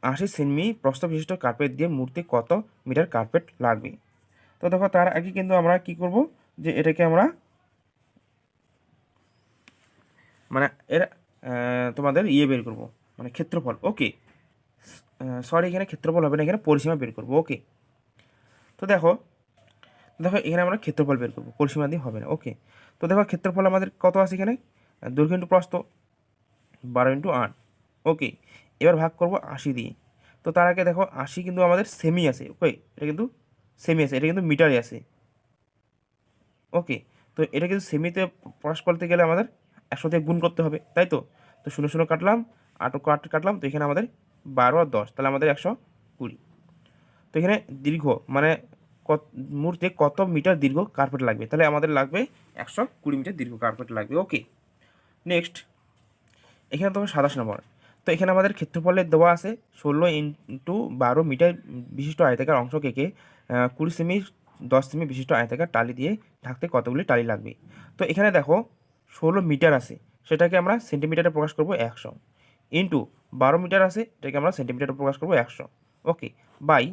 80 সেমি প্রস্থ বিশিষ্ট কার্পেট দিয়ে মূর্তি কত মিটার কার্পেট লাগবে? তো দেখো তার আগে কিন্তু আমরা কি করব, যে এটাকে আমরা মানে এর তোমাদের বের করব, মানে ক্ষেত্রফল। ওকে, এখানে ক্ষেত্রফল হবে না, এখানে পরিসীমা বের করব। ওকে, তো দেখো এখানে আমরা ক্ষেত্রফল বের করব, পরিসীমা দিয়ে হবে না। ওকে, তো দেখো ক্ষেত্রফল আমাদের কত আছে এখানে, দৈর্ঘ্য ইন্টু প্রস্থ 12 ইন্টু 8। ওকে, এবার ভাগ করব 80 দিয়ে। তো তার আগে দেখো 80 কিন্তু আমাদের সেমি আছে। ওকে, এটা কিন্তু সেমি আছে, এটা কিন্তু মিটারে আছে। ওকে, তো এটা কিন্তু সেমিতে প্রকাশ করতে গেলে আমাদের 100 দিয়ে গুণ করতে হবে, তাই তো? তো 0 0 কাটলাম, 8 কাটলাম, তো এখানে আমাদের 12 আর 10, তাহলে আমাদের 120। তো এখানে দীর্ঘ মানে মুহূর্তে কত মিটার দীর্ঘ কার্পেট লাগবে, তাহলে আমাদের লাগবে 120 মিটার দীর্ঘ কার্পেট লাগবে। ওকে, নেক্সট এখানে তোমার 27 নম্বর। তো এখানে আমাদের ক্ষেত্রফলের দেওয়া আছে 16 ইন্টু 12 মিটার বিশিষ্ট আয়তাকার অংশ কেকে 20 সেমি 10 সেমি বিশিষ্ট আয়তাকার টালি দিয়ে ঢাকতে কতগুলি টালি লাগবে। তো এখানে দেখো 16 মিটার আছে, সেটাকে আমরা সেন্টিমিটারে প্রকাশ করব 100, ইন্টু 12 মিটার আছে, এটাকে আমরা সেন্টিমিটারে প্রকাশ করব 100, ওকে, বাই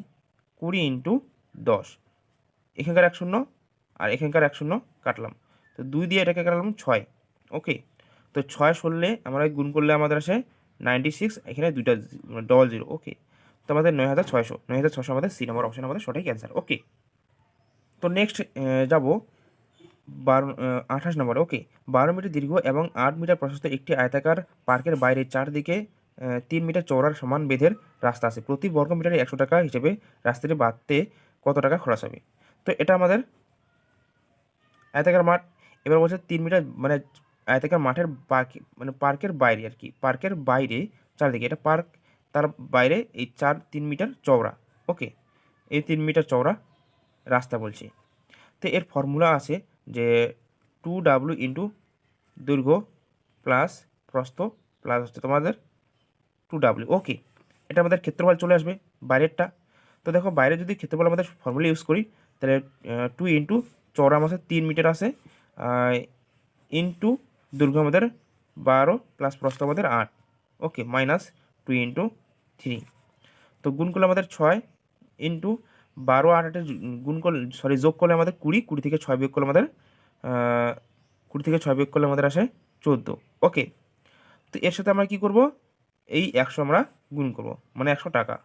20 ইন্টু 10, এখানকার 1 শূন্য আর এখানকার 1 শূন্য কাটলাম, তো 2 দিয়ে এটাকে কাটলাম 6, ওকে। তো 6 সরলে আমরা গুণ করলে আমাদের আসে 96, এখানে দুইটা ডবল জিরো, ওকে। তো আমাদের 9600 আমাদের সি নম্বর অপশন আমাদের সঠিক অ্যান্সার, ওকে। তো নেক্সট যাব 28 নম্বরে, ওকে। 12 মিটার দীর্ঘ এবং 8 মিটার প্রশস্ত একটি আয়তাকার পার্কের বাইরে চারদিকে 3 মিটার চওড়ার সমান বেধের রাস্তা আছে, প্রতি বর্গ মিটারে 100 টাকা হিসেবে রাস্তাটি বাঁধতে কত টাকা খরচ হবে। তো এটা আমাদের আয়তাকার মাঠ, এবার বলছে 3 মিটার মানে আয়তাকার মাঠের মানে পার্কের বাইরে আর কি, পার্কের বাইরে চারদিকে, এটা পার্ক, তার বাইরে এই 3 মিটার চওড়া, ওকে, এই 3 মিটার চওড়া রাস্তা বলছি। তো এর ফর্মুলা আছে যে 2W ইন্টু দৈর্ঘ্য প্লাস প্রস্থ প্লাস হচ্ছে তোমাদের 2W, ওকে। এটা আমাদের ক্ষেত্রফল চলে আসবে বাইরেরটা। তো দেখো বাইরে যদি ক্ষেত্রফল আমাদের ফর্মুলা ইউজ করি, তাহলে 2 ইন্টু চওড়া আমাদের 3 মিটার আছে, ইন্টু দৈর্ঘ্য আমাদের 12 প্লাস প্রস্থ আমাদের 8, ওকে, মাইনাস 2 ইন্টু 3, তো গুণ করলে আমাদের 6 ইন্টু 12 আর 8 গুণ করলে যোগ করলে আমাদের 20 থেকে 6 বিয়োগ করলে আমাদের 20 থেকে 6 বিয়োগ করলে আমাদের আসে 14, ওকে। তো এর সাথে আমরা কি করব, এই 100 আমরা গুণ করব, মানে 100 টাকা।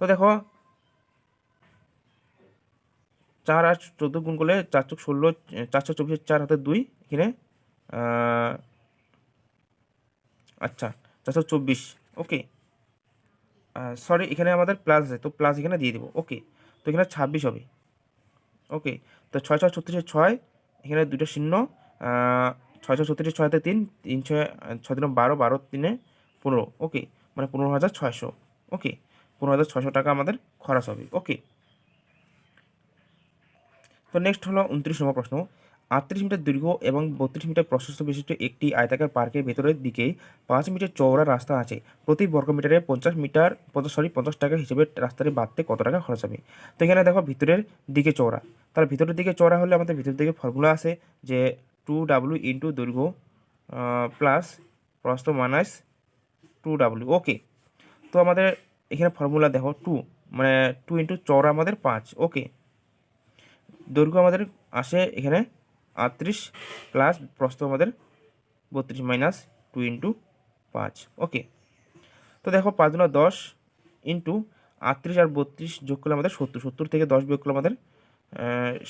তো দেখো 4 আর 14 গুণ করলে 4 চোখ 16, 424, 4 হাতে 2, এখানে আচ্ছা 424, ওকে, সরি এখানে আমাদের প্লাস আছে, তো প্লাস এখানে দিয়ে দেবো, ওকে। তো এখানে 26 হবে, ওকে। তো 6 6 36, 6, এখানে দুটো শূন্য, 6 6 36, 6 হাতে 3, 3 6 6 3 12, 12 3 15, ওকে, মানে 15,600, ওকে, 15,600 টাকা আমাদের খরচ হবে, ওকে। তো নেক্সট হলো 29 নম্বর প্রশ্ন, 38 মিটার দৈর্ঘ্য এবং 32 মিটার প্রশস্ত বিশিষ্ট একটি আয়তাকার পার্কের ভেতরের দিকে 5 মিটার চওড়া রাস্তা আছে, প্রতি বর্গ মিটারে 50 টাকা হিসেবে রাস্তাটি বাঁধতে কত টাকা খরচ হবে। তো এখানে দেখো ভিতরের দিকে চওড়া, তার ভিতরের দিকে চওড়া হলে আমাদের ভিতরের দিকে ফর্মুলা আছে যে 2W ইন্টু দৈর্ঘ্য প্লাস প্রস্থ মাইনাস 2W, ওকে। তো আমাদের এখানে ফর্মুলা দেখো 2, মানে 2 ইন্টু চওড়া আমাদের 5, ওকে। দৈর্ঘ্য আমাদের আসে এখানে 38 প্লাস প্রস্থ আমাদের 32 মাইনাস 2 ইন্টু 5, ওকে। তো দেখো 5 গুণা 10 ইন্টু 38 আর 32 যোগ করলে আমাদের 70 থেকে 10 বিয়োগ করলে আমাদের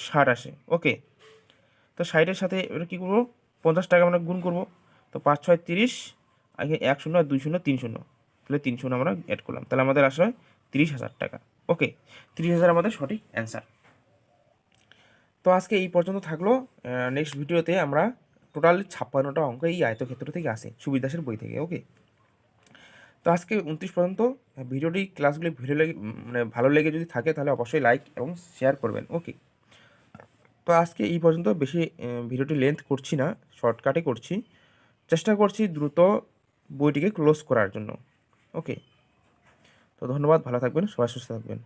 60 আসে, ওকে। তো 60-এর সাথে এবার কী করবো, 50 টাকা আমরা গুণ করবো, তো 5 6 30, আগে 1 শূন্য আর 2 শূন্য 3 শূন্য, তাহলে 3 শূন্য আমরা অ্যাড করলাম, তাহলে আমাদের আসলে 30,000 টাকা, ওকে। 30,000 আমাদের সঠিক অ্যান্সার। তো আজকে এই পর্যন্ত থাকলো, নেক্সট ভিডিওতে আমরা টোটাল 56টা অঙ্ক এই আয়তক্ষেত্র থেকে আসে সুবির দাসের বই থেকে, ওকে। তো আজকে 29 পর্যন্ত ভিডিওটি ক্লাসগুলি ভালো লেগে যদি থাকে তাহলে অবশ্যই লাইক এবং শেয়ার করবেন, ওকে। তো আজকে এই পর্যন্ত, বেশি ভিডিওটি লেন্থ করছি না, শর্টকাটে করছি, চেষ্টা করছি দ্রুত বইটিকে ক্লোজ করার জন্য, ওকে। তো ধন্যবাদ, ভালো থাকবেন, সবাই সুস্থ থাকবেন।